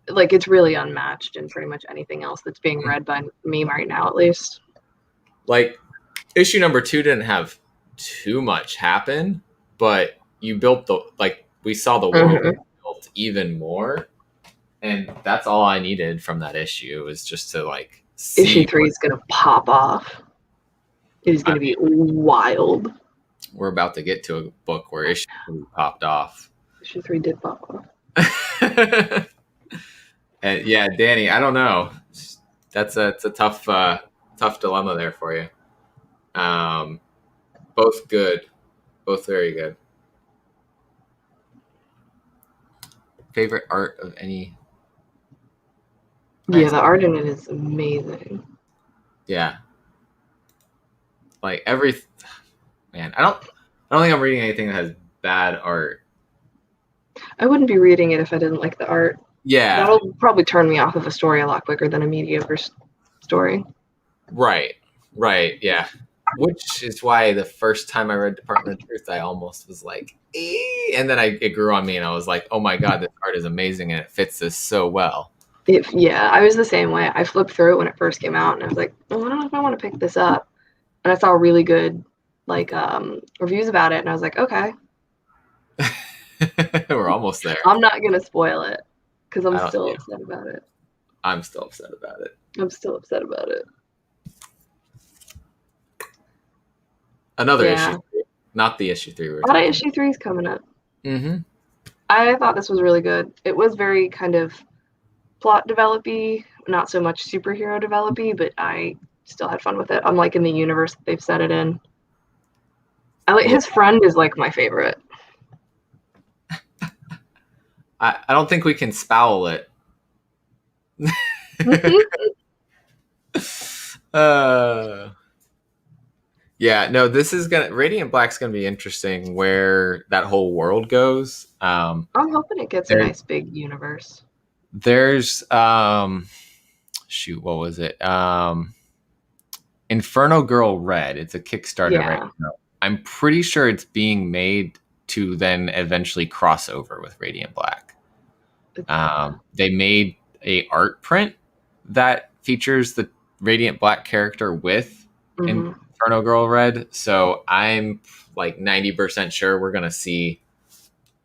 like it's really unmatched in pretty much anything else that's being read by me right now, at least. Like, issue number 2 didn't have too much happen, but you built we saw the world built even more, and that's all I needed from that issue, was just to like see. Issue 3 is gonna pop off. It is gonna be wild. We're about to get to a book where issue 3 popped off. Issue 3 did pop off. And yeah, Danny, I don't know. It's a tough dilemma there for you. Both good, both very good. Favorite art of any? Yeah, the art in it is amazing. Yeah, like man, I don't think I'm reading anything that has bad art. I wouldn't be reading it if I didn't like the art. Yeah, that'll probably turn me off of a story a lot quicker than a mediocre story. Right, yeah. Which is why the first time I read Department of Truth, I almost was like, and then it grew on me, and I was like, oh my god, this art is amazing, and it fits this so well. I was the same way. I flipped through it when it first came out, and I was like, oh, I don't know if I want to pick this up. And I saw really good reviews about it, and I was like, okay. We're almost there. I'm not gonna spoil it because I'm still upset about it. I'm still upset about it. Another issue 3, not the issue 3. A lot of issue 3 is coming up. Mm-hmm. I thought this was really good. It was very kind of plot developy, not so much superhero developy, but I still had fun with it. I'm liking the universe that they've set it in. His friend is like my favorite. I don't think we can spowl it. Yeah, no, this is Radiant Black's gonna be interesting where that whole world goes. I'm hoping it gets a nice big universe. There's what was it? Inferno Girl Red. It's a Kickstarter right now. I'm pretty sure it's being made to then eventually cross over with Radiant Black. They made a art print that features the Radiant Black character with Inferno Girl Red, so I'm like 90% sure we're gonna see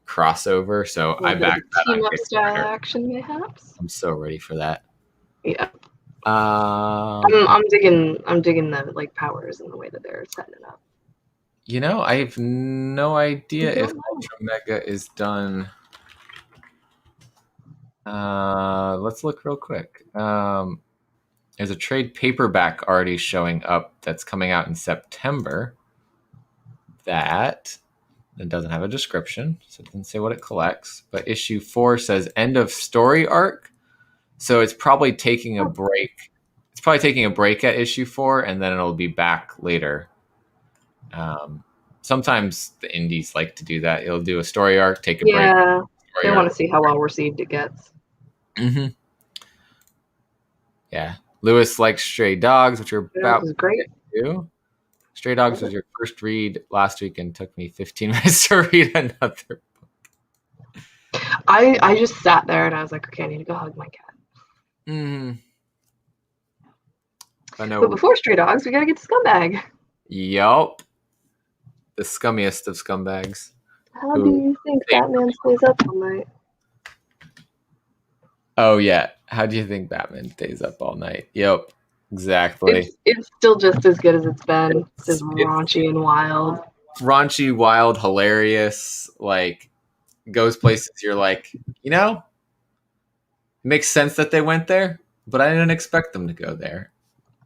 crossover. So I back that team up style action, mayhaps. I'm so ready for that. Yeah. I'm digging the powers and the way that they're setting it up. You know, I have no idea if Ultra Mega is done. Let's look real quick. There's a trade paperback already showing up that's coming out in September. That it doesn't have a description, so it doesn't say what it collects. But issue 4 says end of story arc. So it's probably taking a break. It's probably taking a break at issue 4, and then it'll be back later. Sometimes the indies like to do that. It'll do a story arc, take a break. Yeah, they want to see how well received it gets. Mm-hmm. Yeah. Lewis likes Stray Dogs, which are about great. To. Stray Dogs was your first read last week and took me 15 minutes to read another book. I just sat there and I was like, okay, I need to go hug my cat. I know. But before Stray Dogs, we gotta get to Scumbag. Yup. The scummiest of scumbags. How do you think Batman stays up all night? Oh, yeah. How do you think Batman stays up all night? Yep. Exactly. It's still just as good as it's been. It's just raunchy and wild. Raunchy, wild, hilarious. Like, goes places you're like, makes sense that they went there, but I didn't expect them to go there.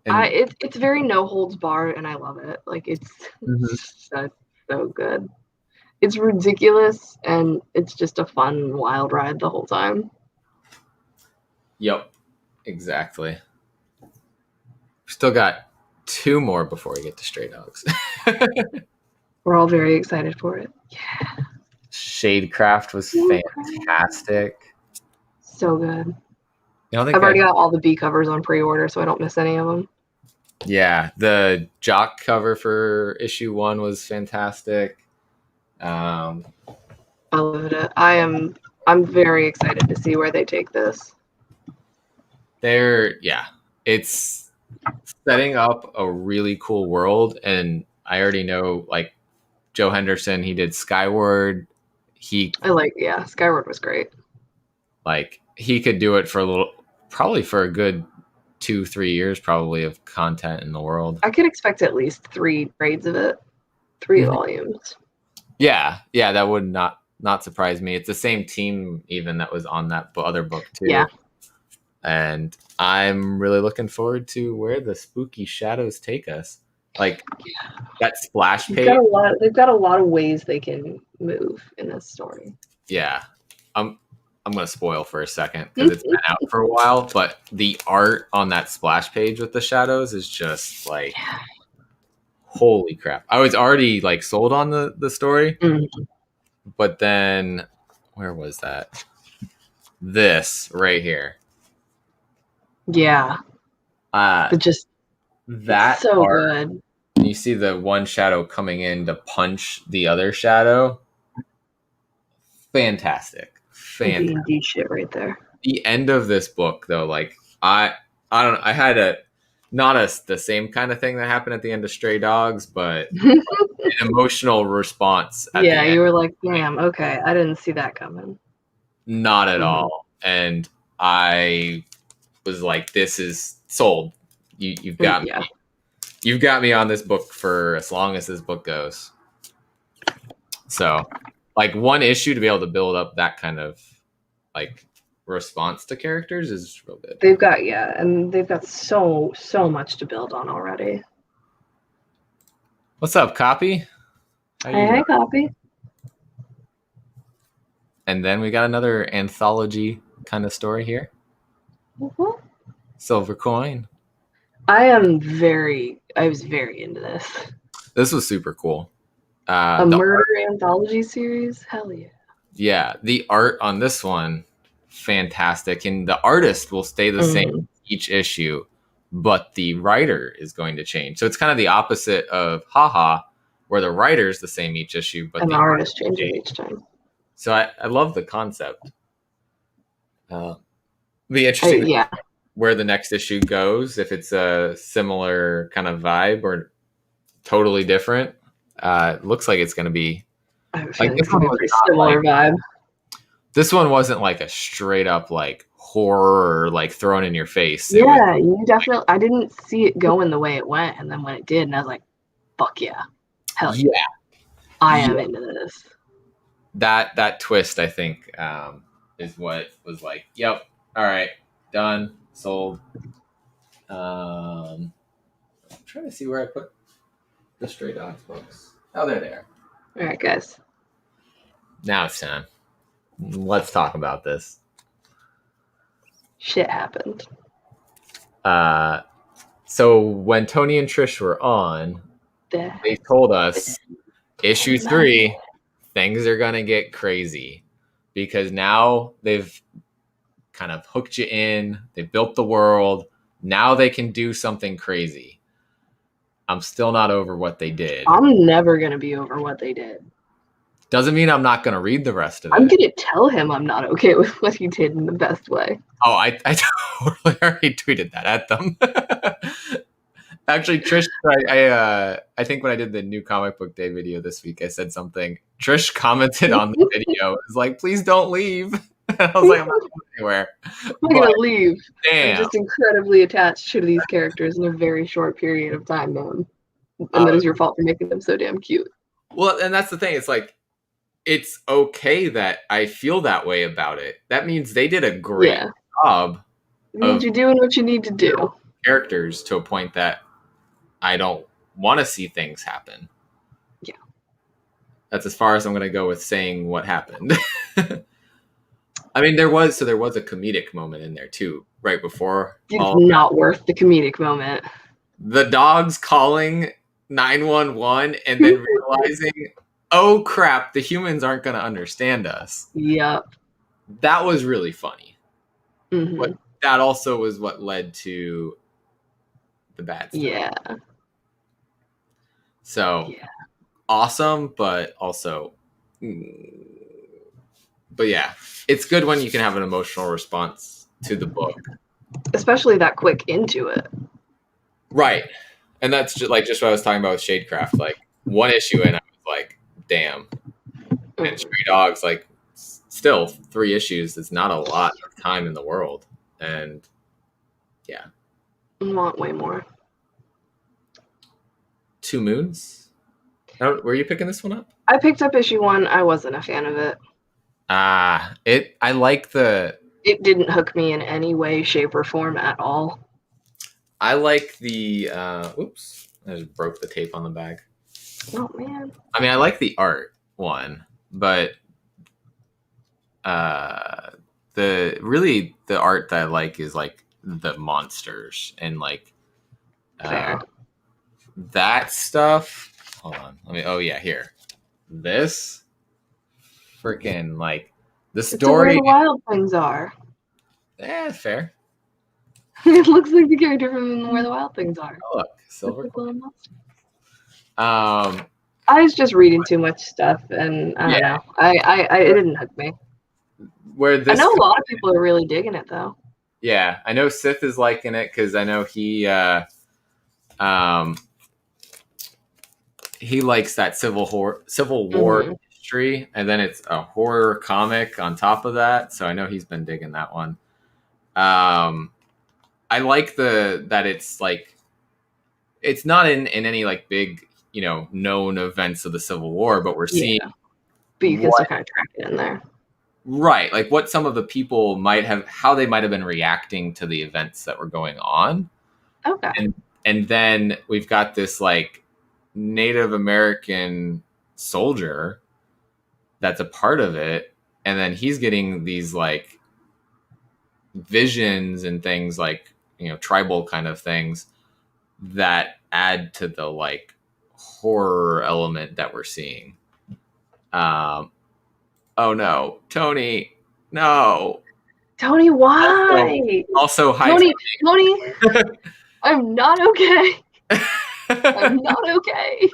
And it's very no holds barred, and I love it. Like, it's so good. It's ridiculous, and it's just a fun, wild ride the whole time. Yep, exactly. We still got 2 more before we get to Stray Dogs. We're all very excited for it. Yeah. Shadecraft was fantastic. So good. I've already got all the B covers on pre-order, so I don't miss any of them. Yeah, the Jock cover for issue 1 was fantastic. I loved it. I'm very excited to see where they take this. It's setting up a really cool world, and I already know, like, Joe Henderson, he did Skyward. Skyward was great. Like, he could do it probably for a good 2-3 years, probably, of content in the world. I could expect at least 3 grades of it, 3 volumes. Yeah, that would not surprise me. It's the same team even that was on that other book too. Yeah. And I'm really looking forward to where the spooky shadows take us. Like, that splash page. They've got a lot of ways they can move in this story. Yeah. I'm going to spoil for a second because it's been out for a while, but the art on that splash page with the shadows is just like, holy crap. I was already like sold on the story, but then where was that? This right here. Yeah. That so art, good. You see the one shadow coming in to punch the other shadow. Fantastic. D&D shit right there. The end of this book, though, like, I don't know, I had the same kind of thing that happened at the end of Stray Dogs, but an emotional response at the end. You were like, damn, okay, I didn't see that coming. Not at all. And I was like, this is sold. You've got me. You've got me on this book for as long as this book goes. So, like, one issue to be able to build up that kind of, like, response to characters is real good. They've got so much to build on already. What's up, Copy? Hey, Copy. And then we got another anthology kind of story here. Silver Coin. I was very into this. This was super cool. A murder anthology series? Hell yeah. Yeah, the art on this one, fantastic. And the artist will stay the same each issue, but the writer is going to change. So it's kind of the opposite of Haha, where the writer's the same each issue, but the artist changes each time. So I love the concept. Be interesting where the next issue goes, if it's a similar kind of vibe or totally different. It looks like it's going to be like this one was similar vibe. This one wasn't like a straight up like horror or like thrown in your face. You definitely. I didn't see it going the way it went, and then when it did, and I was like, "Fuck yeah, hell yeah, I am into this." That twist, I think, is what was like, "Yep, all right, done, sold." I'm trying to see where I put the Stray Dogs books. Oh, they're there. All right, guys. Now it's time. Let's talk about this. Shit happened. So when Tony and Trish were on, they told us issue 3, things are gonna get crazy because now they've kind of hooked you in. They built the world. Now they can do something crazy. I'm still not over what they did. I'm never going to be over what they did. Doesn't mean I'm not going to read the rest of it. I'm going to tell him I'm not okay with what he did in the best way. Oh, I totally already tweeted that at them. Actually, Trish, I think when I did the new comic book day video this week, I said something. Trish commented on the video. It was like, please don't leave. And I was like, I'm not going anywhere. I'm not going to leave. Damn. I'm just incredibly attached to these characters in a very short period of time, man. And that is your fault for making them so damn cute. Well, and that's the thing. It's like, it's okay that I feel that way about it. That means they did a great job. It means you're doing what you need to do. Characters to a point that I don't want to see things happen. Yeah. That's as far as I'm going to go with saying what happened. I mean, there was a comedic moment in there too, right before. It's not worth the comedic moment. The dogs calling 911 and then realizing, oh crap, the humans aren't going to understand us. Yep. That was really funny. Mm-hmm. But that also was what led to the bad stuff. Yeah. So awesome, but also, but yeah, it's good when you can have an emotional response to the book, especially that quick into it. Right. And that's just what I was talking about with Shadecraft. Like, one issue in, I was like, damn. And Stray Dogs, like, still 3 issues is not a lot of time in the world. And yeah. I want way more. 2 Moons? Were you picking this one up? I picked up issue 1. I wasn't a fan of it. I like the... It didn't hook me in any way, shape, or form at all. I like the... oops. I just broke the tape on the bag. Oh, man. I mean, I like the art one, but the art that I like is like the monsters and like that stuff. Hold on. Here. This freaking like the story. It's where the wild things are. Fair. It looks like the character from Where the Wild Things Are. Oh, look, silver. I was just reading too much stuff, and I don't know. It didn't hook me. I know a lot of people are really digging it, though. Yeah, I know Sith is liking it because I know he likes that Civil War history, and then it's a horror comic on top of that. So I know he's been digging that one. I like that it's like it's not in any like big known events of the Civil War, but we're seeing. But you can still kind of track it in there. Right, like what some of the people how they might have been reacting to the events that were going on. Okay. And then we've got this like Native American soldier that's a part of it, and then he's getting these like visions and things like tribal kind of things that add to the like horror element that we're seeing. Oh no, Tony! No, Tony, why? Also hi, Tony. I'm not okay. I'm not okay.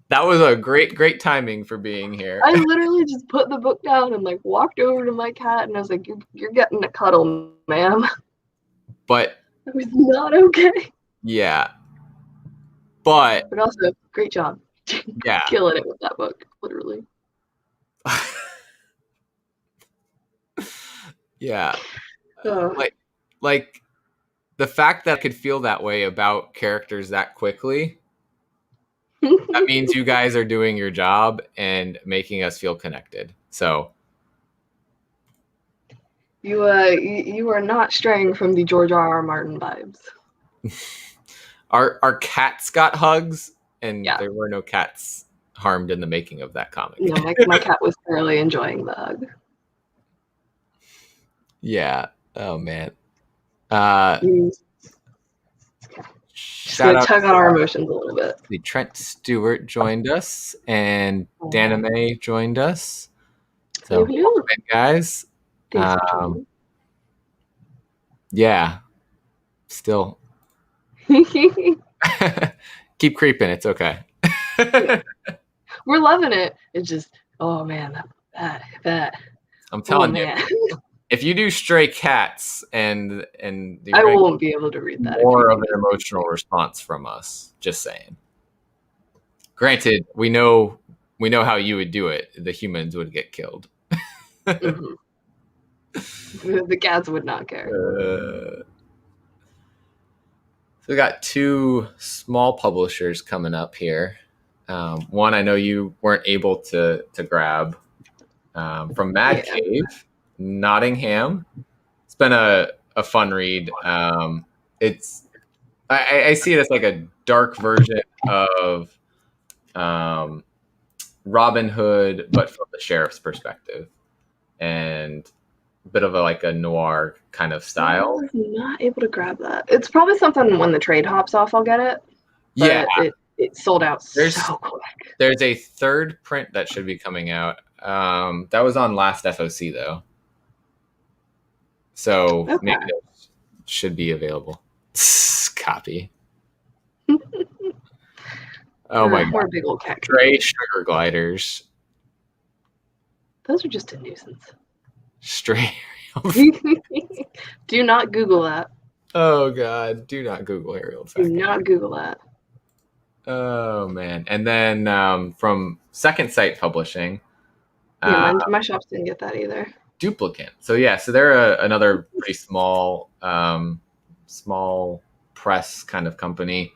That was a great timing for being here. I literally just put the book down and like walked over to my cat and I was like, "You're getting a cuddle, ma'am." But I was not okay. Yeah, but also great job. Yeah, killing it with that book, literally. Yeah. Like the fact that I could feel that way about characters that quickly, that means you guys are doing your job and making us feel connected. So you are not straying from the George R.R. Martin vibes. Our cats got hugs, and there were no cats harmed in the making of that comic. No, my cat was thoroughly enjoying the hug. Yeah. Oh man. Just gonna tug on our emotions a little bit. Trent Stewart joined us, and Dana May joined us. So, guys. Yeah. Still. Keep creeping. It's okay. We're loving it. It's just, oh man, that. I'm telling you. if you do Stray Cats and I won't be able to read that. More of an emotional response from us. Just saying. Granted, we know how you would do it. The humans would get killed. Mm-hmm. The cats would not care. So we got 2 small publishers coming up here. One I know you weren't able to grab from Mad Cave, Nottingham. It's been a fun read. It's I see it as like a dark version of Robin Hood, but from the sheriff's perspective, and a bit of a noir kind of style. I was not able to grab that. It's probably something when the trade hops off, I'll get it. Yeah, it sold out so quick. There's a 3rd print that should be coming out. That was on last FOC though, so maybe it should be available. Copy. Oh my god! Big old cat. Stray sugar gliders. Those are just a nuisance. Stray. Do not Google that. Oh god! Do not Google aerial. Do not Google that. Oh man! And then from Second Sight Publishing. Yeah, my shops didn't get that either. Duplicate. So they're another pretty small press kind of company.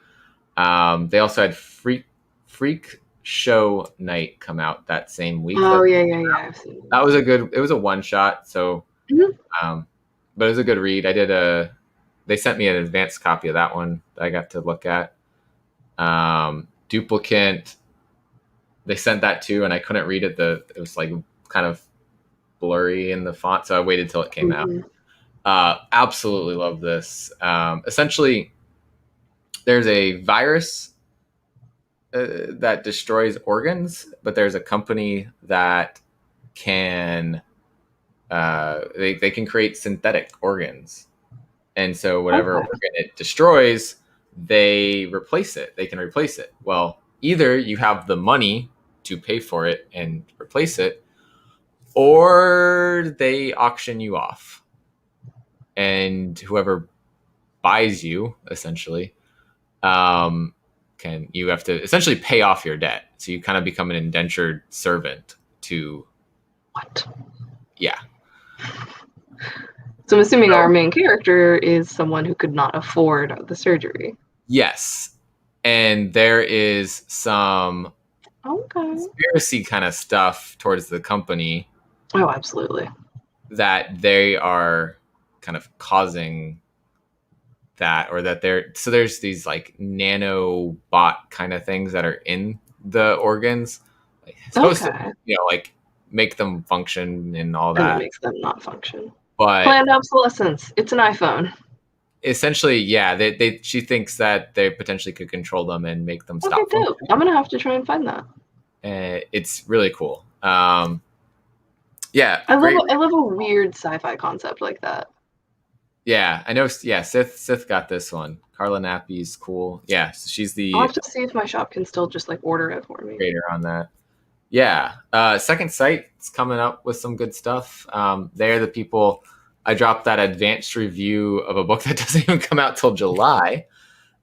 They also had Freak Show Night come out that same week. Oh yeah. I've seen it. That was it was a one shot. So, but it was a good read. They sent me an advanced copy of that one that I got to look at. Duplicate. They sent that too, and I couldn't read it. It was like kind of blurry in the font, so I waited till it came out. Absolutely love this. Essentially, there's a virus that destroys organs, but there's a company that can they can create synthetic organs, and so whatever organ it destroys, they replace it. They can replace it. Well, either you have the money to pay for it and replace it, or they auction you off, and whoever buys you essentially you have to essentially pay off your debt. So you kind of become an indentured servant to what? Yeah. So I'm assuming our main character is someone who could not afford the surgery. Yes. And there is some conspiracy kind of stuff towards the company. Oh, absolutely. That they are kind of causing that, or that there's these like nanobot kind of things that are in the organs, like, supposed to like make them function and all that. And it makes them not function. But planned obsolescence. It's an iPhone. Essentially, yeah. She thinks that they potentially could control them and make them stop. Okay, dope. I'm gonna have to try and find that. It's really cool. Yeah, I love a weird sci-fi concept like that. Yeah, I know. Yeah, Sith got this one. Carla Nappy's cool. Yeah, so she's the. I'll have to see if my shop can still just like order it for me. Creator on that. Yeah, Second Sight's coming up with some good stuff. They're the people. I dropped that advanced review of a book that doesn't even come out till July.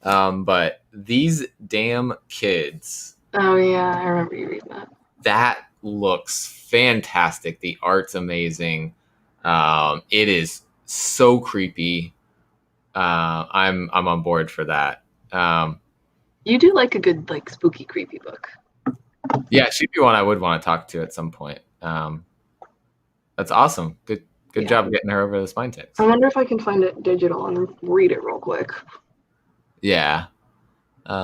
But These Damn Kids. Oh yeah, I remember you reading that. That looks fantastic. The art's amazing. It is so creepy. I'm on board for that. You do like a good like spooky creepy book. Yeah, she'd be one I would want to talk to at some point. That's awesome. Good job getting her over the spine ticks. I wonder if I can find it digital and read it real quick. Yeah. Maybe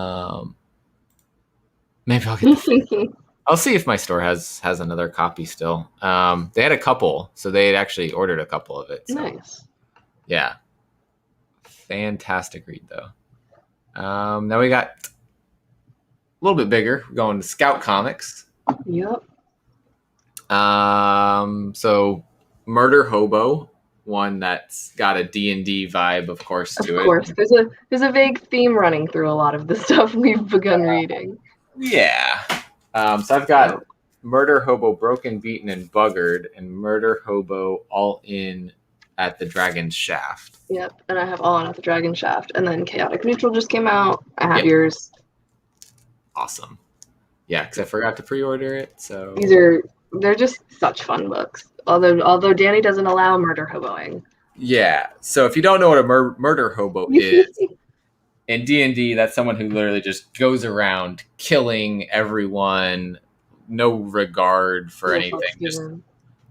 I'll get I'll see if my store has another copy still. They had a couple, so they had actually ordered a couple of it. So. Nice. Yeah. Fantastic read, though. Now we got a little bit bigger. We're going to Scout Comics. Yep. So Murder Hobo, one that's got a D&D vibe, of course, to it. Of course. There's a vague theme running through a lot of the stuff we've begun reading. Yeah. So I've got Murder Hobo Broken, Beaten, and Buggered, and Murder Hobo All In at the Dragon's Shaft. Yep, and I have All In at the Dragon Shaft, and then Chaotic Neutral just came out. I have Yep. yours. Awesome. Yeah, because I forgot to pre-order it, so... They're just such fun books. Although Danny doesn't allow murder hoboing. Yeah, so if you don't know what a murder hobo is, in D&D, that's someone who literally just goes around killing everyone, no regard for anything, just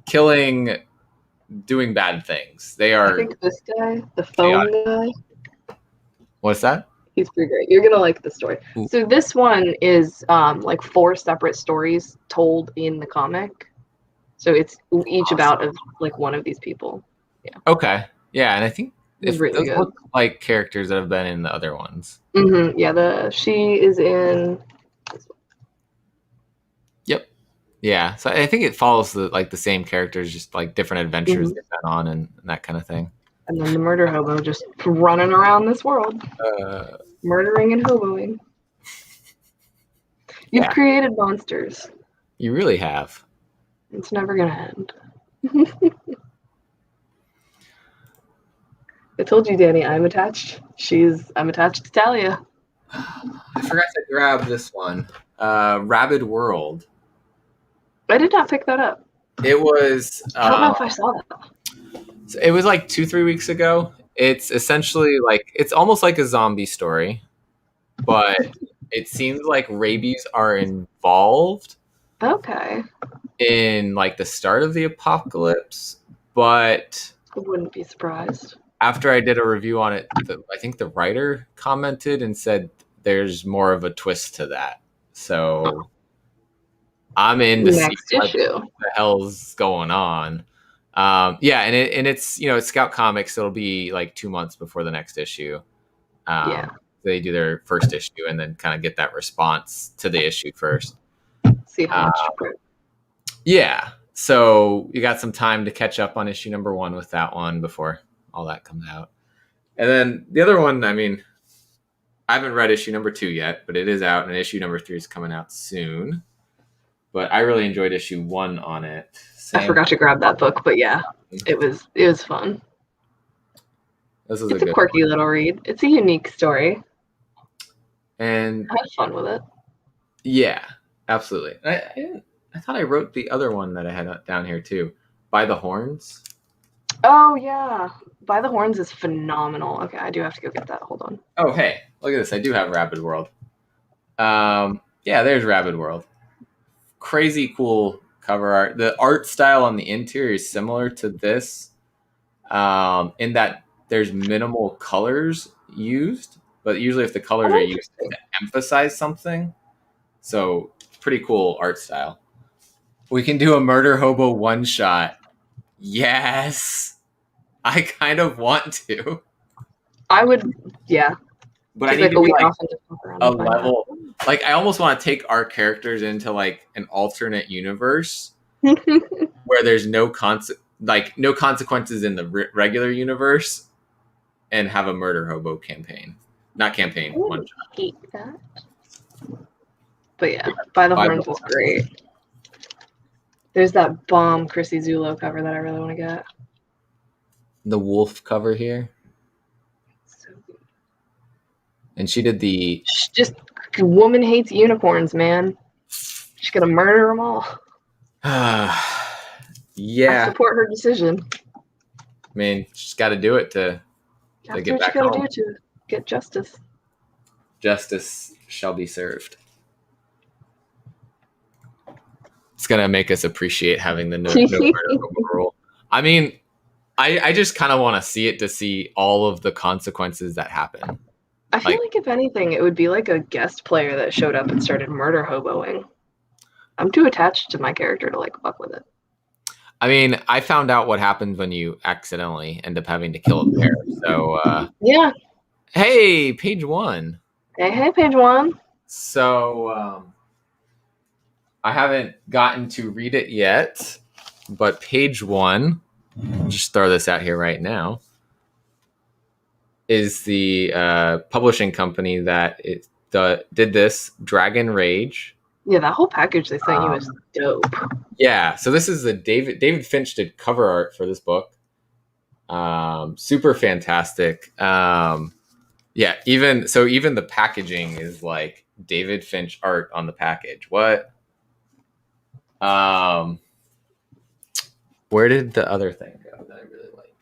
killing, doing bad things. They are... I think this guy, the phone guy... What's that? He's pretty great. You're going to like the story. Ooh. So this one is like 4 separate stories told in the comic. So it's each about of like one of these people. Yeah. Okay. Yeah, and I think it's really good. Look like characters that have been in the other ones. Mm-hmm. Yeah, she is in... Yep. Yeah, so I think it follows the same characters, just like different adventures they've been on and that kind of thing. And then the murder hobo just running around this world. Murdering and hoboing. You've created monsters. You really have. It's never going to end. I told you, Danny, I'm attached. I'm attached to Talia. I forgot to grab this one. Rabidworld. I did not pick that up. It was... I don't know if I saw that. So it was like 2-3 weeks ago. It's essentially like... It's almost like a zombie story, but it seems like rabies are involved. Okay. In like the start of the apocalypse, but... I wouldn't be surprised. After I did a review on it, I think the writer commented and said there's more of a twist to that. So I'm in to see what the hell's going on. Yeah, and it's it's Scout Comics. It'll be like 2 months before the next issue. They do their first issue and then kind of get that response to the issue first. See how much. Yeah, so you got some time to catch up on issue number 1 with that one before all that comes out. And then the other one, I mean, I haven't read issue number 2 yet, but it is out, and issue number 3 is coming out soon. But I really enjoyed issue 1 on it. I forgot to grab that book, but yeah, it was fun. It's a quirky little read. It's a unique story. And I had fun with it. Yeah, absolutely. I thought I wrote the other one that I had down here too. By the Horns. Oh yeah. By the Horns is phenomenal. Okay, I do have to go get that. Hold on. Oh hey, look at this. I do have Rabidworld. Yeah, there's Rabidworld. Crazy cool cover art. The art style on the interior is similar to this, in that there's minimal colors used, but usually if the colors are used to emphasize something. So pretty cool art style. We can do a Murder Hobo one-shot. Yes. I kind of want to. I would, yeah. But I need to be like a level. Like, I almost want to take our characters into like an alternate universe where there's no consequences in the regular universe, and have a Murder Hobo campaign. Not campaign, one shot. I hate that. But yeah, By the Horns was great. There's that bomb Chrissy Zulo cover that I really want to get. The wolf cover here. So good. And she did the... Just, woman hates unicorns, man. She's going to murder them all. Yeah. I support her decision. I mean, she's got to do it to get back home. That's what you got to do to get justice. Justice shall be served. It's going to make us appreciate having the no rule. I mean, I just kind of want to see it to see all of the consequences that happen. I feel like if anything, it would be like a guest player that showed up and started murder hoboing. I'm too attached to my character to like fuck with it. I mean, I found out what happens when you accidentally end up having to kill a bear. So yeah. Hey, page 1. Hey, page 1. So I haven't gotten to read it yet, but page 1, I'll just throw this out here right now, is the publishing company that did this, Dragon Rage. Yeah, that whole package they sent you is dope. Yeah, so this is the David Finch did cover art for this book. Super fantastic. Yeah, even the packaging is like David Finch art on the package. What? Where did the other thing go that I really like?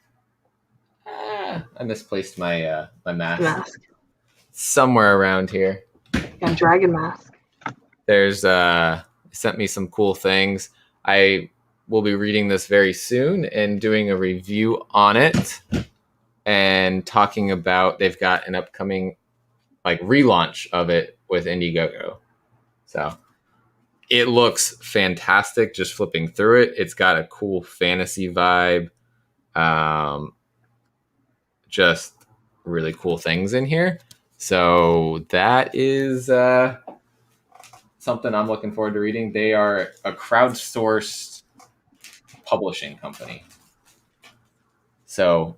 I misplaced my my mask. Somewhere around here. Yeah, dragon mask. There's sent me some cool things. I will be reading this very soon and doing a review on it and talking about they've got an upcoming like relaunch of it with Indiegogo. So it looks fantastic just flipping through it. It's got a cool fantasy vibe. Just really cool things in here. So that is something I'm looking forward to reading. They are a crowdsourced publishing company. So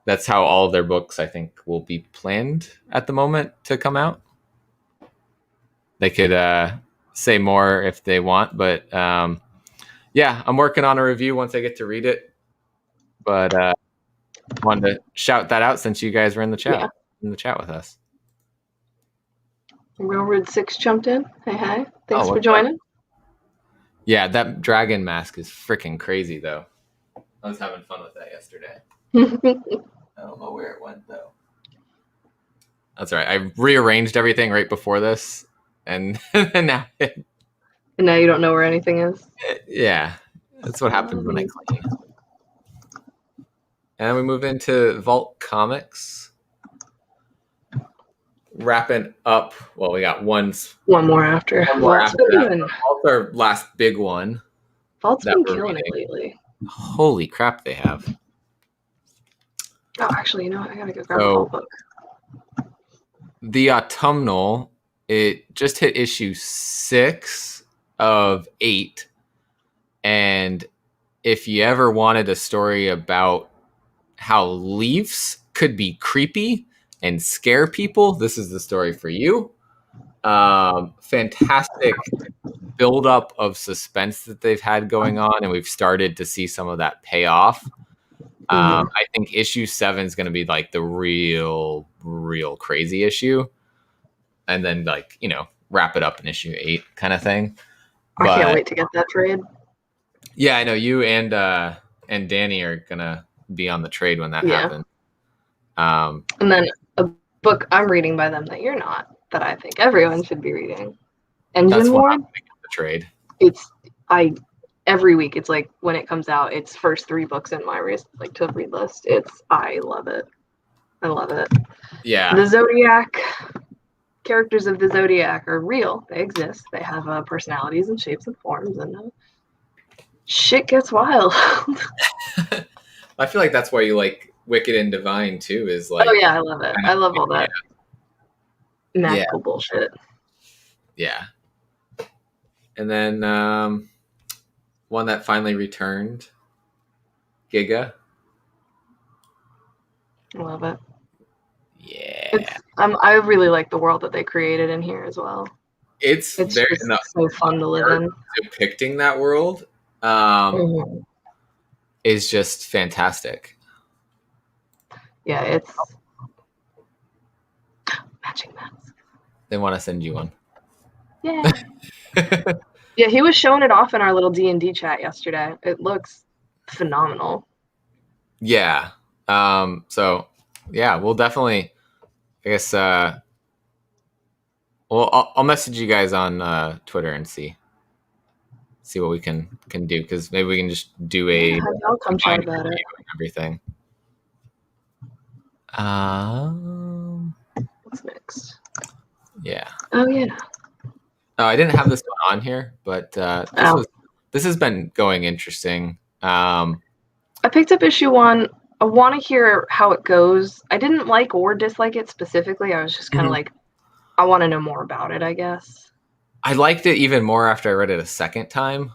that's how all of their books, I think, will be planned at the moment to come out. They could say more if they want, but yeah, I'm working on a review once I get to read it. But wanted to shout that out since you guys were in the chat with us. Railroad 6 jumped in. Hey. Thanks for joining. Yeah, that dragon mask is freaking crazy, though. I was having fun with that yesterday. I don't know where it went, though. That's all right. I rearranged everything right before this, and now... And now you don't know where anything is? Yeah. That's what happens when I clean. And then we move into Vault Comics. Wrapping up. Well, we got one more after. Vault's our last big one. Vault's been killing it lately. Holy crap, they have. Oh, actually, you know what? I gotta go grab a Vault book. The Autumnal, it just hit issue 6 of 8. And if you ever wanted a story about how leaves could be creepy and scare people, this is the story for you. Fantastic buildup of suspense that they've had going on, and we've started to see some of that pay off. I think issue 7 is going to be like the real crazy issue, and then like wrap it up in issue 8 kind of thing. I can't wait to get that trade. Yeah, I know you and Danny are gonna be on the trade when that happens. And then a book I'm reading by them that you're not, that I think everyone should be reading. Engine Ward. The trade. Every week it's like when it comes out, it's first 3 books in my to read list. I love it. I love it. Yeah. The Zodiac characters of the Zodiac are real. They exist. They have personalities and shapes and forms, and shit gets wild. I feel like that's why you like Wicked and Divine too. Is like, oh yeah, I love it. I love all that magical bullshit. Yeah. And then one that finally returned, Giga. I love it. Yeah. I really like the world that they created in here as well. It's very so fun to live in. Depicting that world is just fantastic. Yeah, it's matching mask. They want to send you one. Yeah. Yeah, he was showing it off in our little D&D chat yesterday. It looks phenomenal. Yeah. So yeah, we'll definitely, I guess, well, I'll message you guys on Twitter and see what we can do, because maybe we can just do I'll come chat about it. Everything. What's next? Yeah. Oh yeah. Oh, I didn't have this one on here, but this has been going interesting. I picked up issue 1. I want to hear how it goes. I didn't like or dislike it specifically. I was just kind of like, I want to know more about it, I guess. I liked it even more after I read it a second time.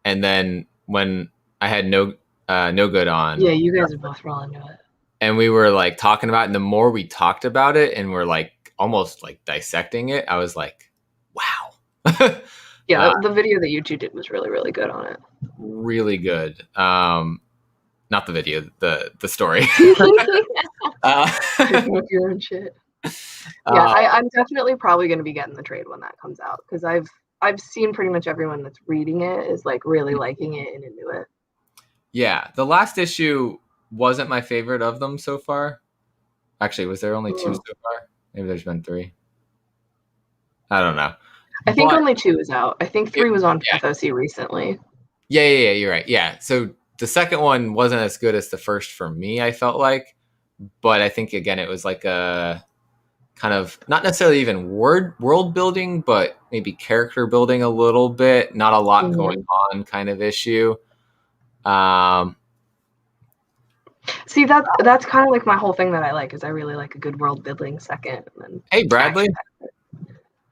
And then when I had no good on. Yeah, you guys are both real into it. And we were like talking about it, and the more we talked about it and we're like almost like dissecting it, I was like, wow, Yeah, the video that you two did was really, really good on it. Really good. Not the video, the story. With your own shit. Yeah, I'm definitely probably going to be getting the trade when that comes out, because I've seen pretty much everyone that's reading it is like really liking it and into it. Yeah, the last issue wasn't my favorite of them so far. Actually, was there only 2 so far? Maybe there's been 3. I don't know. I think only 2 is out. I think 3 was on Path OC recently. Yeah, you're right. Yeah, so the second one wasn't as good as the first for me, I felt like. But I think, again, it was like a kind of, not necessarily even world building, but maybe character building a little bit. Not a lot going on kind of issue. See, that's kind of like my whole thing that I like, is I really like a good world building second. And then hey, Bradley.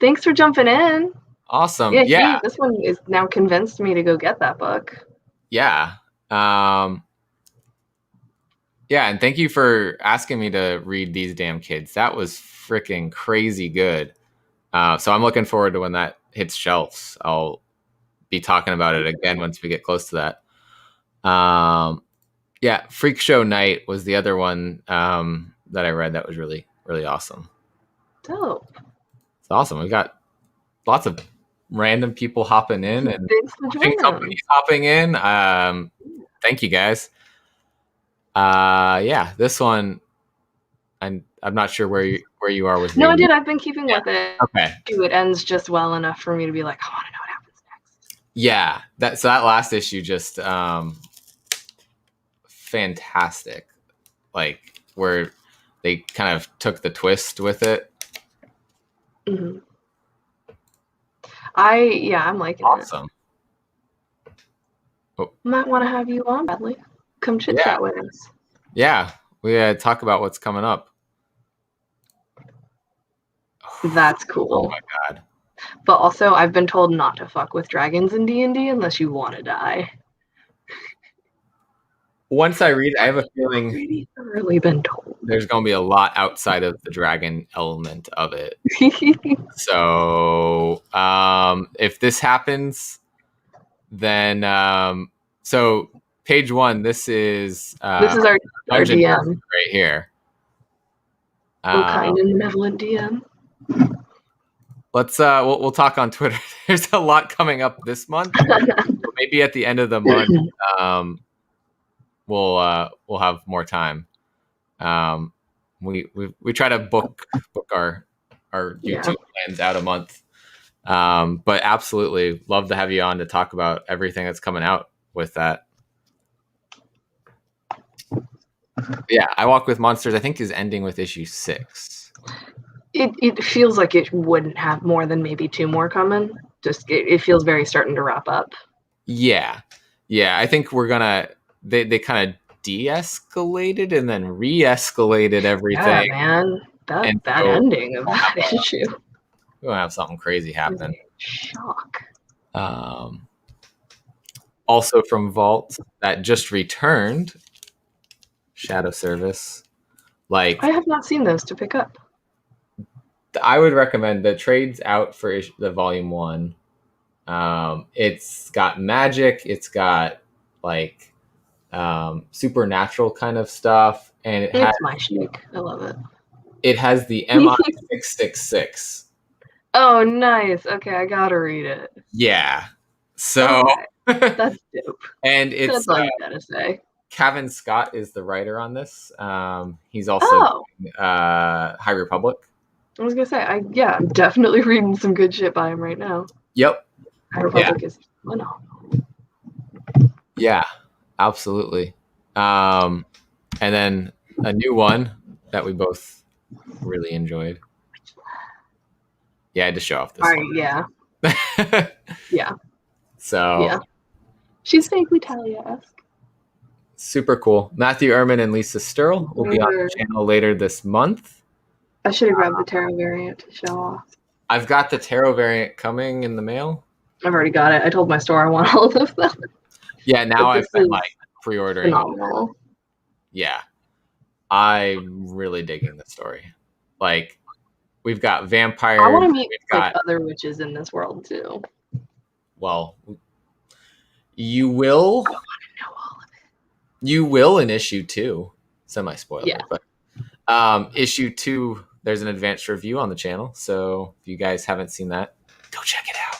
Thanks for jumping in. Awesome. Yeah. This one is now convinced me to go get that book. Yeah. Yeah, and thank you for asking me to read These Damn Kids. That was freaking crazy good. So I'm looking forward to when that hits shelves. I'll be talking about it again once we get close to that. Yeah, Freak Show Night was the other one that I read that was really, really awesome. Dope. It's awesome. We've got lots of random people hopping in and companies hopping in. Thank you guys. Yeah, this one, I'm not sure where you are with. No, dude, I've been keeping with it. Okay. It ends just well enough for me to be like, I want to know what happens next. Yeah, that last issue just fantastic, like where they kind of took the twist with it. Mm-hmm. I'm liking awesome. It. Oh. Might want to have you on, Bradley. Come chit chat with us. Yeah, we talk about what's coming up. That's cool. Oh my god. But also, I've been told not to fuck with dragons in D&D unless you want to die. Once I read, I have a feeling really thoroughly been told there's going to be a lot outside of the dragon element of it. So if this happens, then so page 1, this is our DM right here. Kind and benevolent DM. Let's we'll talk on Twitter. There's a lot coming up this month. Maybe at the end of the month, we'll have more time. We try to book our YouTube plans out a month. But absolutely love to have you on to talk about everything that's coming out with that. Yeah, I Walk with Monsters, I think, is ending with issue 6. It feels like it wouldn't have more than maybe 2 more coming. Just it feels very starting to wrap up. Yeah. I think we're gonna they kind of de-escalated and then re-escalated everything. Yeah, man, that ending of that issue. We'll have something crazy happen. Shock. Also from Vault that just returned, Shadow Service. Like, I have not seen those to pick up. I would recommend the trade's out for the volume 1. It's got magic. It's got like supernatural kind of stuff, and it's my shtick. I love it. It has the MI666. Oh, nice. Okay, I gotta read it. Yeah. So that's dope. And it's that's all you gotta say. Kevin Scott is the writer on this. He's also High Republic. I was gonna say, I'm definitely reading some good shit by him right now. Yep. High Republic is phenomenal. Yeah, absolutely. And then a new one that we both really enjoyed. Yeah, I had to show off this one. Yeah. Yeah. So. Yeah. She's vaguely Talia-esque. Super cool. Matthew Ehrman and Lisa Sturl will be on the channel later this month. I should have grabbed the tarot variant to show off. I've got the tarot variant coming in the mail. I've already got it. I told my store I want all of them. Yeah, now I've been like pre-ordering. Phenomenal. Yeah. I'm really digging the story. Like, we've got vampires. I want to meet we've like got, other witches in this world too. well, you will. I want to know all of it. You will in issue 2. Semi-spoiler, Yeah. but issue 2, there's an advanced review on the channel. So if you guys haven't seen that, go check it out.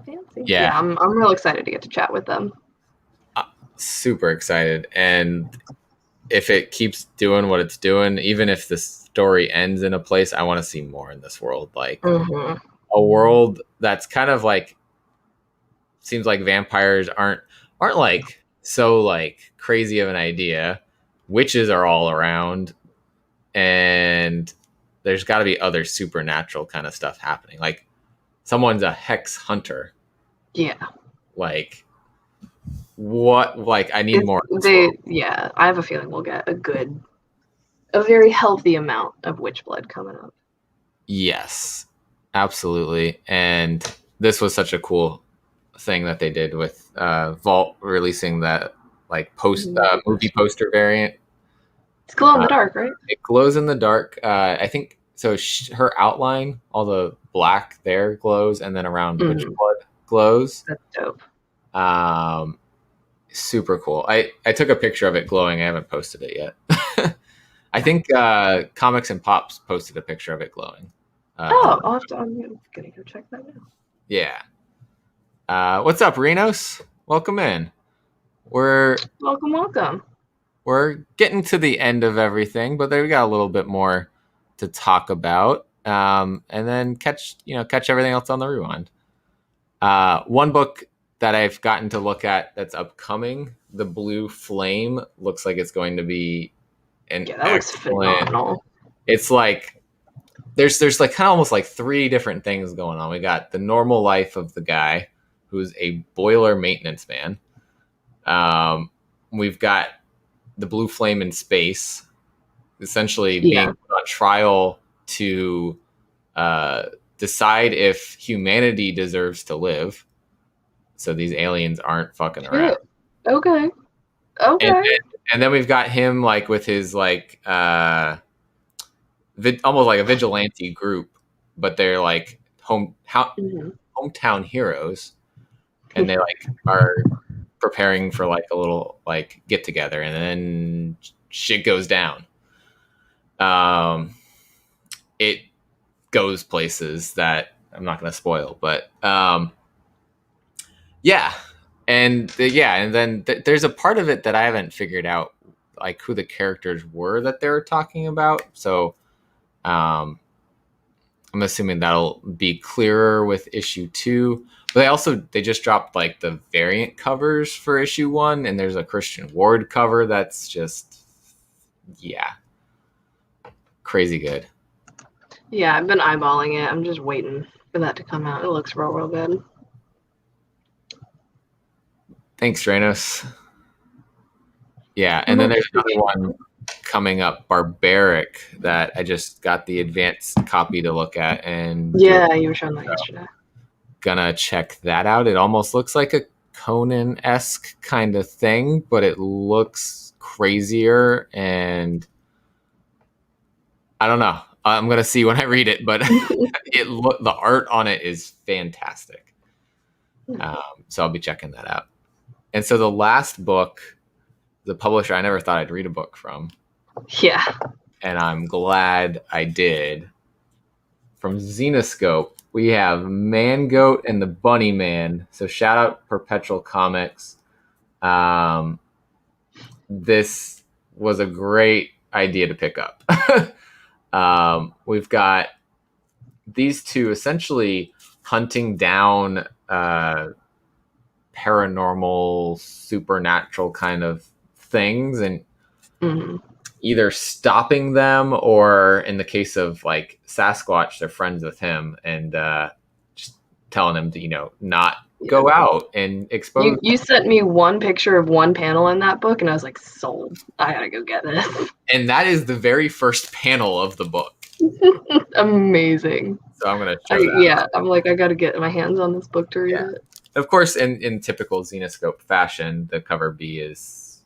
Fancy. Yeah. I'm real excited to get to chat with them. Super excited. And if it keeps doing what it's doing, even if the story ends in a place, I want to see more in this world. Like a world that's kind of like, seems like vampires aren't like so like crazy of an idea. Witches are all around, and there's got to be other supernatural kind of stuff happening. Like someone's a hex hunter. Yeah. Like what? Like I need more. Yeah, I have a feeling we'll get a very healthy amount of witch blood coming up. Yes, absolutely. And this was such a cool thing that they did with Vault releasing that like movie poster variant. It's glow in the dark, right? It glows in the dark. I think so. Her outline, all the black there glows, and then around witch blood glows. That's dope. Super cool. I took a picture of it glowing. I haven't posted it yet. I think Comics and Pops posted a picture of it glowing. I'm gonna go check that now. Yeah. What's up, Renos? Welcome in. Welcome. We're getting to the end of everything, but we got a little bit more to talk about, and then catch everything else on the rewind. One book that I've gotten to look at that's upcoming, The Blue Flame, looks like it's going to be an looks phenomenal. It's like there's like kind of almost like 3 different things going on. We got the normal life of the guy who's a boiler maintenance man. We've got the Blue Flame in space, essentially being put on trial to decide if humanity deserves to live. So these aliens aren't fucking around. Okay. And then we've got him like with his like almost like a vigilante group, but they're like hometown heroes, and they like are preparing for like a little like get together, and then shit goes down. It goes places that I'm not going to spoil, but yeah. And then there's a part of it that I haven't figured out, like who the characters were that they were talking about. So I'm assuming that'll be clearer with issue 2. But they just dropped like the variant covers for issue 1, and there's a Christian Ward cover that's just crazy good. Yeah, I've been eyeballing it. I'm just waiting for that to come out. It looks real good. Thanks, Dranos. Yeah, and then there's another one coming up, Barbaric, that I just got the advanced copy to look at. And you were showing that yesterday. Gonna check that out. It almost looks like a Conan-esque kind of thing, but it looks crazier, and I don't know. I'm gonna see when I read it, but the art on it is fantastic. So I'll be checking that out. And so the last book, the publisher I never thought I'd read a book from. Yeah. And I'm glad I did. From Xenoscope, we have Mangoat and the Bunny Man. So shout out Perpetual Comics. This was a great idea to pick up. We've got these two essentially hunting down paranormal, supernatural kind of things, and either stopping them, or in the case of like Sasquatch, they're friends with him and just telling him to not go out and expose. You sent me one picture of one panel in that book, and I was like, sold. I gotta go get this. And that is the very first panel of the book. Amazing. So I'm gonna show that. I'm like, I gotta get my hands on this book to read it. Of course, in typical Xenoscope fashion, the cover B is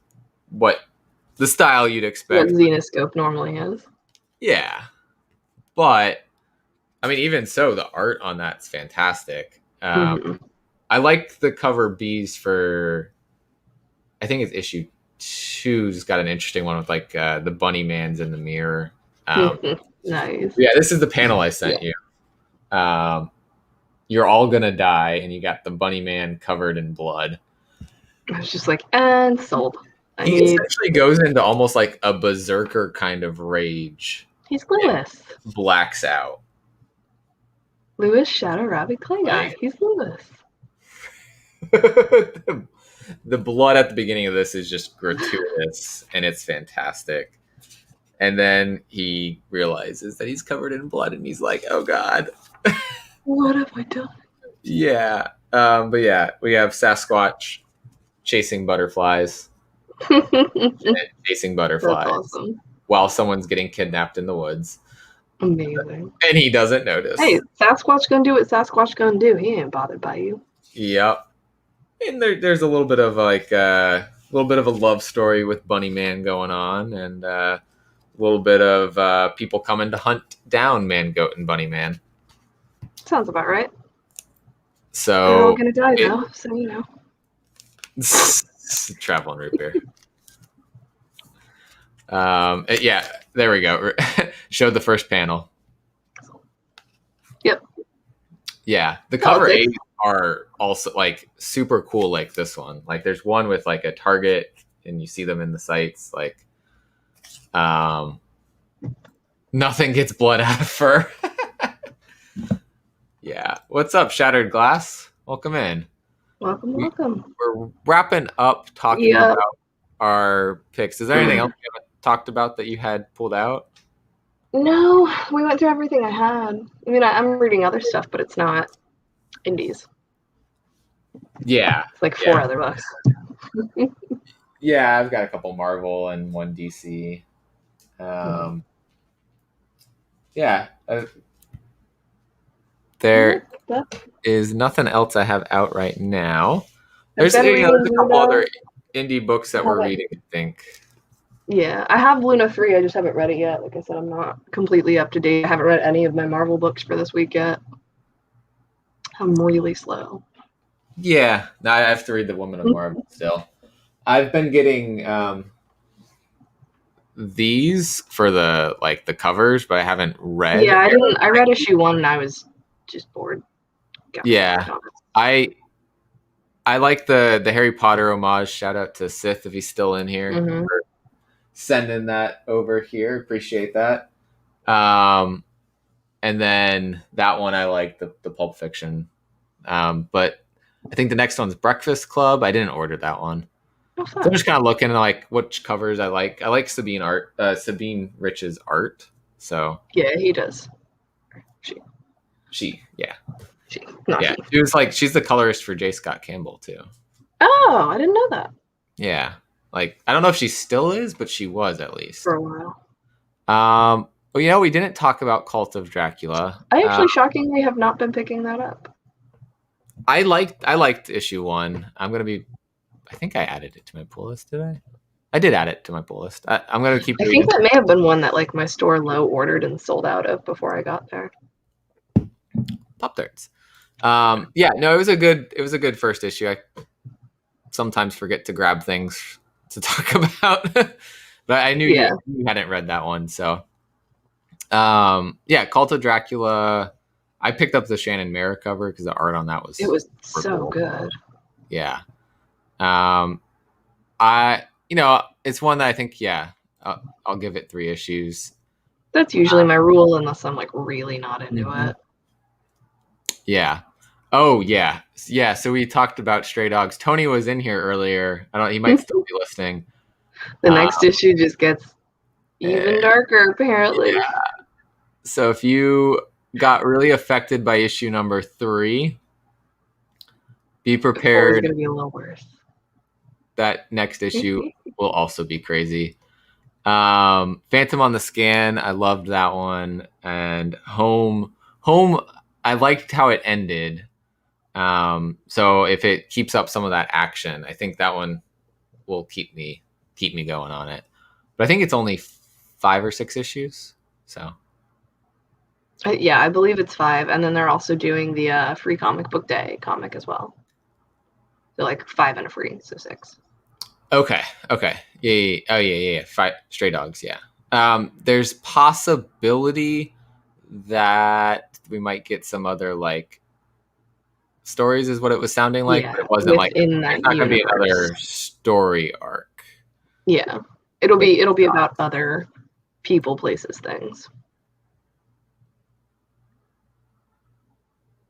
what the style you'd expect. What Xenoscope normally is. Yeah. But I mean, even so, the art on that's fantastic. Mhm. I like the cover B's for, I think it's issue 2's got an interesting one with like the bunny man's in the mirror. Nice. Yeah, this is the panel I sent you. You're all gonna die, and you got the bunny man covered in blood. I was just like, and sold. He essentially goes into almost like a berserker kind of rage. He's Lewis. Blacks out. Lewis Shadow Rabbit Clay Guy. He's Lewis. The blood at the beginning of this is just gratuitous, and it's fantastic. And then he realizes that he's covered in blood, and he's like, "Oh God, what have I done?" Yeah, but yeah, we have Sasquatch chasing butterflies, and chasing butterflies awesome. While someone's getting kidnapped in the woods. Amazing. And he doesn't notice. Hey, Sasquatch gonna do what Sasquatch gonna do. He ain't bothered by you. Yep. And there's a little bit of like a love story with Bunny Man going on, and a little bit of people coming to hunt down Man Goat and Bunny Man. Sounds about right. So they're all gonna die though, so you know. Traveling root beer. Yeah, there we go. Showed the first panel. Yep. Yeah, the cover A's are also like super cool, like this one. Like there's one with like a target, and you see them in the sights. Like, nothing gets blood out of fur. Yeah. What's up, Shattered Glass? Welcome in. Welcome. We're wrapping up talking about our picks. Is there anything else you haven't talked about that you had pulled out? No, we went through everything I had. I mean, I'm reading other stuff, but it's not indies. Yeah. It's like 4 other books. Yeah, I've got a couple Marvel and one DC. Yeah. There is nothing else I have out right now. There's a couple other indie books that we're reading, I think. Yeah, I have Luna 3. I just haven't read it yet. Like I said, I'm not completely up to date. I haven't read any of my Marvel books for this week yet. I'm really slow. Yeah, I have to read The Woman of Marvel still. I've been getting these for the covers, but I haven't read. Yeah, I read issue 1 and I was just bored. Yeah, I like the Harry Potter homage. Shout out to Sith if he's still in here. For sending that over here. Appreciate that. And then that one I like, the Pulp Fiction. But I think the next one's Breakfast Club. I didn't order that one. So I'm just kind of looking at like which covers I like. I like Sabine Rich's art. So yeah, he does. She, yeah. She was like, she's the colorist for J. Scott Campbell too. Oh, I didn't know that. Yeah. Like, I don't know if she still is, but she was at least. For a while. Well, we didn't talk about Cult of Dracula. I actually shockingly have not been picking that up. I liked issue 1. I think I added it to my pull list today. I did add it to my pull list. I'm going to keep reading. I think that may have been one that like my store low ordered and sold out of before I got there. Pop-Tarts. Yeah, no, it was a good first issue. I sometimes forget to grab things to talk about, but I knew you hadn't read that one. So, Cult of Dracula. I picked up the Shannon Mara cover because the art on that was so cool. Good. Yeah. It's one that I think, I'll give it 3 issues. That's usually my rule unless I'm like really not into it. Yeah. Oh yeah. Yeah. So we talked about Stray Dogs. Tony was in here earlier. He might still be listening. The next issue just gets even darker, apparently. Yeah. So if you got really affected by issue number 3, be prepared. It's going to be a little worse. That next issue will also be crazy. Phantom on the Scan. I loved that one. And Home. I liked how it ended. So if it keeps up some of that action, I think that one will keep me going on it. But I think it's only 5 or 6 issues. So Yeah, I believe it's 5, and then they're also doing the free comic book day comic as well. So like 5 and a free, so 6. Okay. Yeah. Oh, yeah. 5 Stray Dogs. Yeah. There's possibility that we might get some other like stories, is what it was sounding like. Yeah, but it wasn't like within it's that not going to be universe. another story arc. Yeah, it'll be about other people, places, things.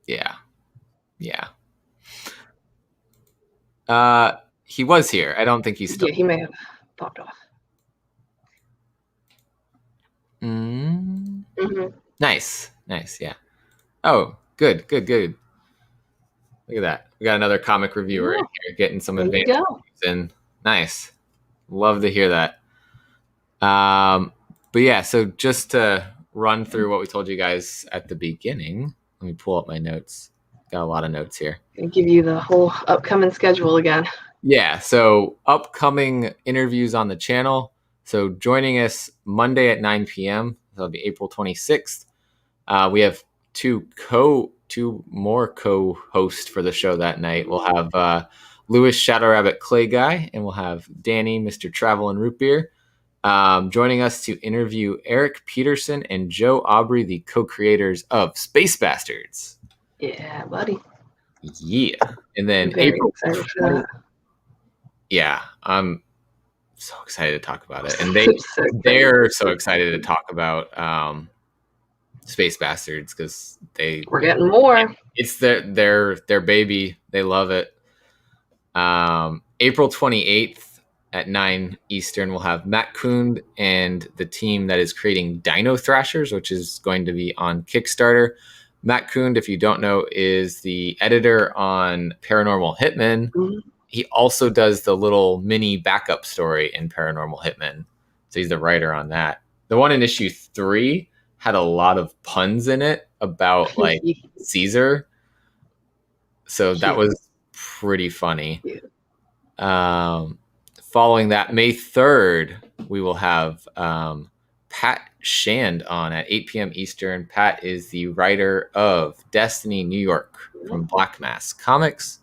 Yeah. He was here. I don't think he's still. Yeah, he may have popped off. Nice. Yeah. Oh, good. Look at that. We got another comic reviewer in here getting some advanced reviews in. Nice. Love to hear that. But yeah, so just to run through what we told you guys at the beginning, let me pull up my notes. Got a lot of notes here. I'll give you the whole upcoming schedule again. Yeah, so upcoming interviews on the channel. So joining us Monday at 9 p.m. That'll be April 26th. We have two more co-hosts for the show that night. We'll have Lewis Shadow Rabbit Clay Guy, and we'll have Danny, Mr. Travel and Root Beer. Joining us to interview Eric Peterson and Joe Aubrey, the co-creators of Space Bastards. Yeah, buddy. Yeah. And then April. Yeah, I'm so excited to talk about it. And they're so excited to talk about Space Bastards because we're getting more. It's their baby. They love it. April 28th at 9 Eastern, we'll have Matt Kund and the team that is creating Dino Thrashers, which is going to be on Kickstarter. Matt Kund, if you don't know, is the editor on Paranormal Hitman. Mm-hmm. He also does the little mini backup story in Paranormal Hitman. So he's the writer on that. The one in issue 3 had a lot of puns in it about like Caesar. So that was pretty funny. Following that, May 3rd, we will have Pat Shand on at 8 p.m. Eastern. Pat is the writer of Destiny New York from Black Mass Comics.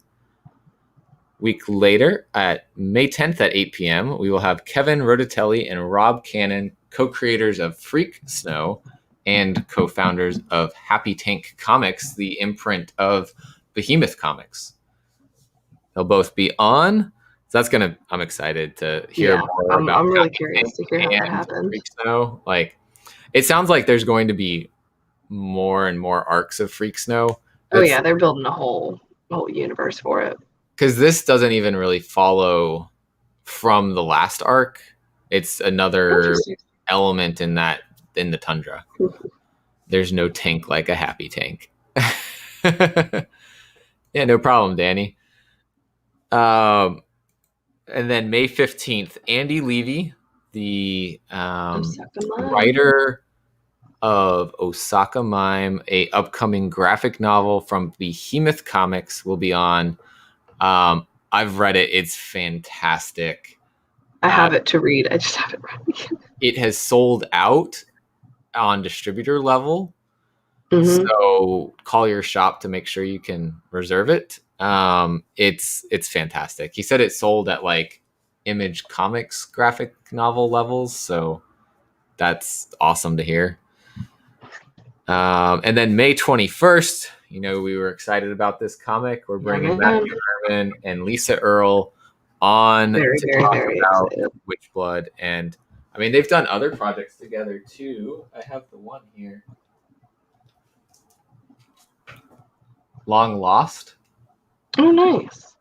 Week later, at May 10th at 8 p.m., we will have Kevin Rodatelli and Rob Cannon, co-creators of Freak Snow and co-founders of Happy Tank Comics, the imprint of Behemoth Comics. They'll both be on. So that's I'm excited to hear more about. I'm really curious to hear how that happens. Freak Snow. Like, it sounds like there's going to be more and more arcs of Freak Snow. They're building a whole universe for it. Because this doesn't even really follow from the last arc. It's another element in the tundra. There's no tank like a happy tank. Yeah, no problem, Danny. And then May 15th, Andy Levy, the writer of Osaka Mime, a upcoming graphic novel from Behemoth Comics, will be on. I've read it. It's fantastic. I have it to read. I just haven't read it. It has sold out on distributor level. Mm-hmm. So call your shop to make sure you can reserve it. It's fantastic. He said it sold at like Image Comics graphic novel levels. So that's awesome to hear. And then May 21st, we were excited about this comic. We're bringing Matthew Herman and Lisa Earle on to talk about Witchblood. And I mean, they've done other projects together too. I have the one here. Long Lost. Oh, nice.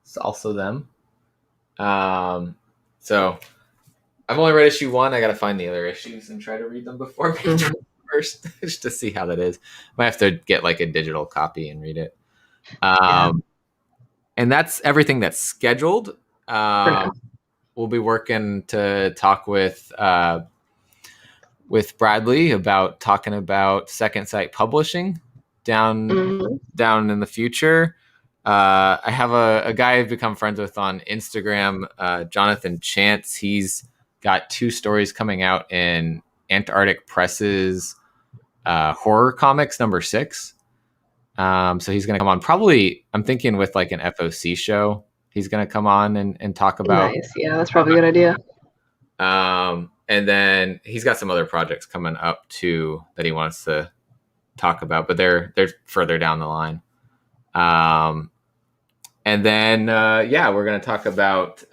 It's also them. So I've only read issue 1. I got to find the other issues and try to read them before May 21st just to see how that is. Might have to get like a digital copy and read it. And that's everything that's scheduled. We'll be working to talk with Bradley about talking about Second Sight Publishing down in the future. I have a guy I've become friends with on Instagram, Jonathan Chance. He's got 2 stories coming out in Antarctic Press's horror comics #6. So he's going to come on probably, I'm thinking with like an FOC show, he's going to come on and talk about. Nice. Yeah, that's probably a good idea. And then he's got some other projects coming up too that he wants to talk about, but they're further down the line. And then, we're going to talk about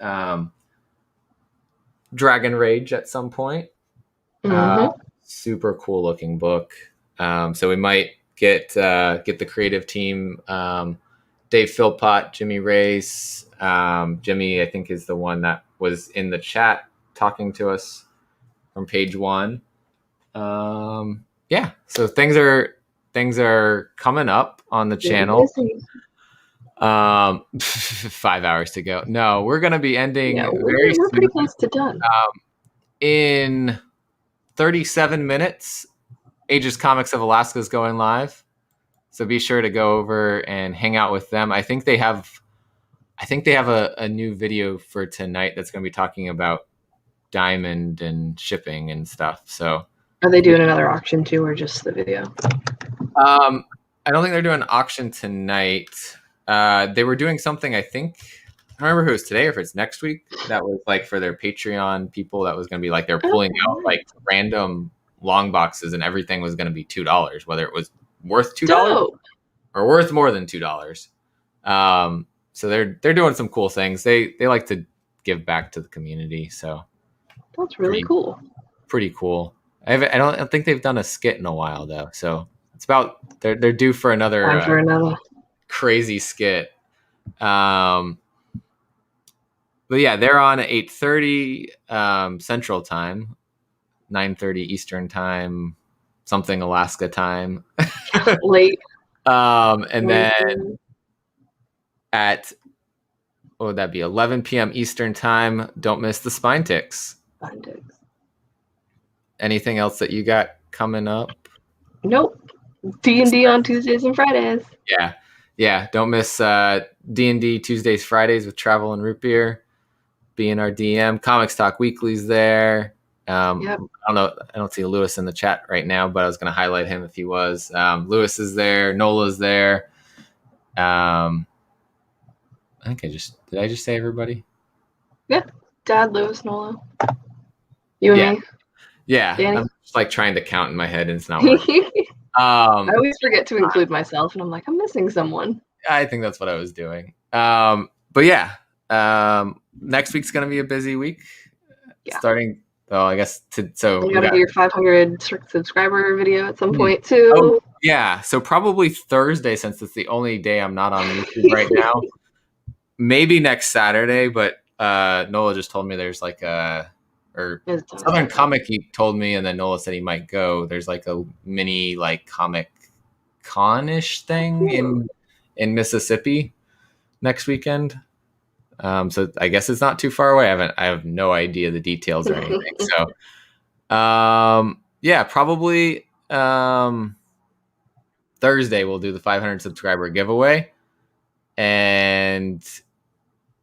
Dragon Rage at some point. Super cool looking book. So we might get the creative team, Dave Philpott, Jimmy Race. Jimmy, I think, is the one that was in the chat talking to us from page 1. So things are coming up on the channel. 5 hours to go. No, we're going to be ending. Yeah, we're pretty close to done. In 37 minutes, Aegis Comics of Alaska is going live. So be sure to go over and hang out with them. I think they have a new video for tonight that's going to be talking about diamond and shipping and stuff. So are they doing another auction too, or just the video? I don't think they're doing an auction tonight. They were doing something, I think, I don't remember if it was today or if it's next week, that was like for their Patreon people, that was going to be like they're pulling out like random long boxes and everything was going to be $2, whether it was worth $2 or worth more than $2. So they're doing some cool things. They like to give back to the community. So that's really cool. Pretty cool. I don't think they've done a skit in a while though. So it's about they're due for another crazy skit. But yeah, they're on at 8:30 Central Time, 9:30 Eastern Time, something Alaska time. Late. And then at, what would that be, 11 p.m. Eastern Time, don't miss the Spine Ticks. Anything else that you got coming up? Nope. D&D on Tuesdays and Fridays. Yeah. Don't miss D&D Tuesdays, Fridays with Travel and Root Beer. Be in our DM. Comics Talk Weekly's there. Yep. I don't know. I don't see Lewis in the chat right now, but I was going to highlight him if he was. Lewis is there. Nola's there. I think did I just say everybody? Yeah. Dad, Lewis, Nola. You and me. Yeah. Danny? I'm just like trying to count in my head and it's not working. I always forget to include myself and I'm like, I'm missing someone. I think that's what I was doing. But yeah, next week's going to be a busy week. Yeah. Starting, I guess, so you got to do your 500 subscriber video at some point too. Oh, yeah. So probably Thursday, since it's the only day I'm not on YouTube right now. Maybe next Saturday, but Nola just told me there's like Southern Comic, he told me, and then Nola said he might go. There's like a mini like comic con-ish thing in Mississippi next weekend. So I guess it's not too far away. I have no idea the details or anything. So probably Thursday we'll do the 500 subscriber giveaway. And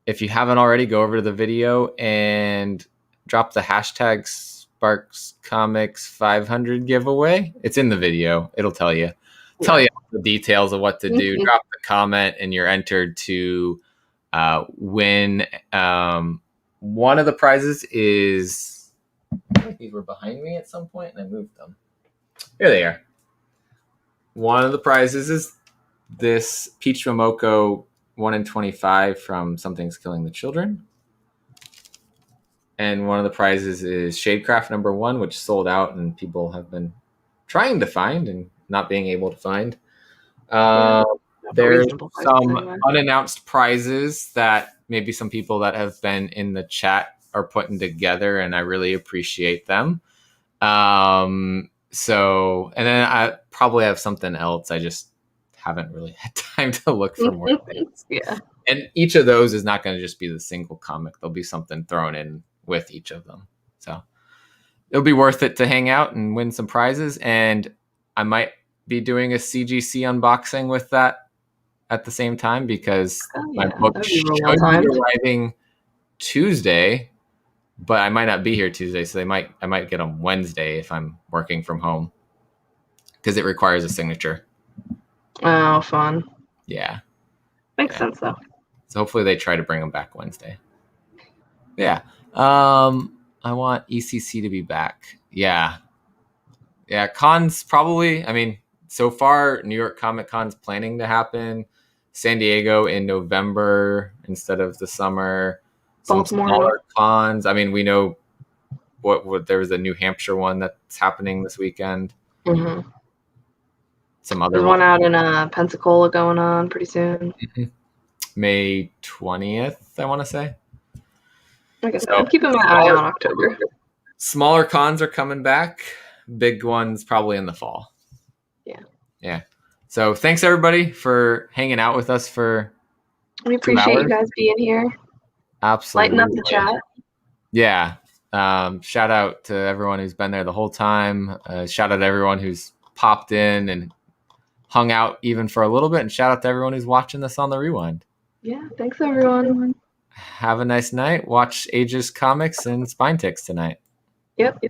if you haven't already, go over to the video and drop the hashtag Sparks Comics 500 giveaway. It's in the video. It'll tell you all the details of what to do. Drop the comment and you're entered to win. One of the prizes is, I think these were behind me at some point and I moved them. Here they are. One of the prizes is this Peach Momoko 1 in 25 from Something's Killing the Children. And one of the prizes is Shadecraft #1, which sold out and people have been trying to find and not being able to find. There's some unannounced prizes that maybe some people that have been in the chat are putting together, and I really appreciate them. And then I probably have something else. I just haven't really had time to look for more things. Yeah. And each of those is not going to just be the single comic. There'll be something thrown in with each of them. So it'll be worth it to hang out and win some prizes. And I might be doing a CGC unboxing with that at the same time because my book should be arriving Tuesday, but I might not be here Tuesday. So I might get them Wednesday if I'm working from home. because it requires a signature. Oh, fun. Yeah. Makes sense, though. So hopefully they try to bring them back Wednesday. Yeah. I want ECC to be back. Yeah. Yeah. Cons probably. I mean, so far, New York Comic Con's planning to happen. San Diego in November instead of the summer. Some Baltimore. smaller cons. I mean, we know what there was a New Hampshire one that's happening this weekend. Mm-hmm. Some other There's one out in Pensacola going on pretty soon. May 20th, I want to say. I guess I'm keeping my eye on October. Smaller cons are coming back. Big ones probably in the fall. Yeah. So thanks everybody for hanging out with us for. We appreciate you guys being here. Absolutely. Lighten up the chat. Yeah. Shout out to everyone who's been there the whole time. Shout out to everyone who's popped in and hung out even for a little bit. And shout out to everyone who's watching this on the rewind. Yeah. Thanks, everyone. Have a nice night. Watch Aegis Comics and Spine Ticks tonight. Yep.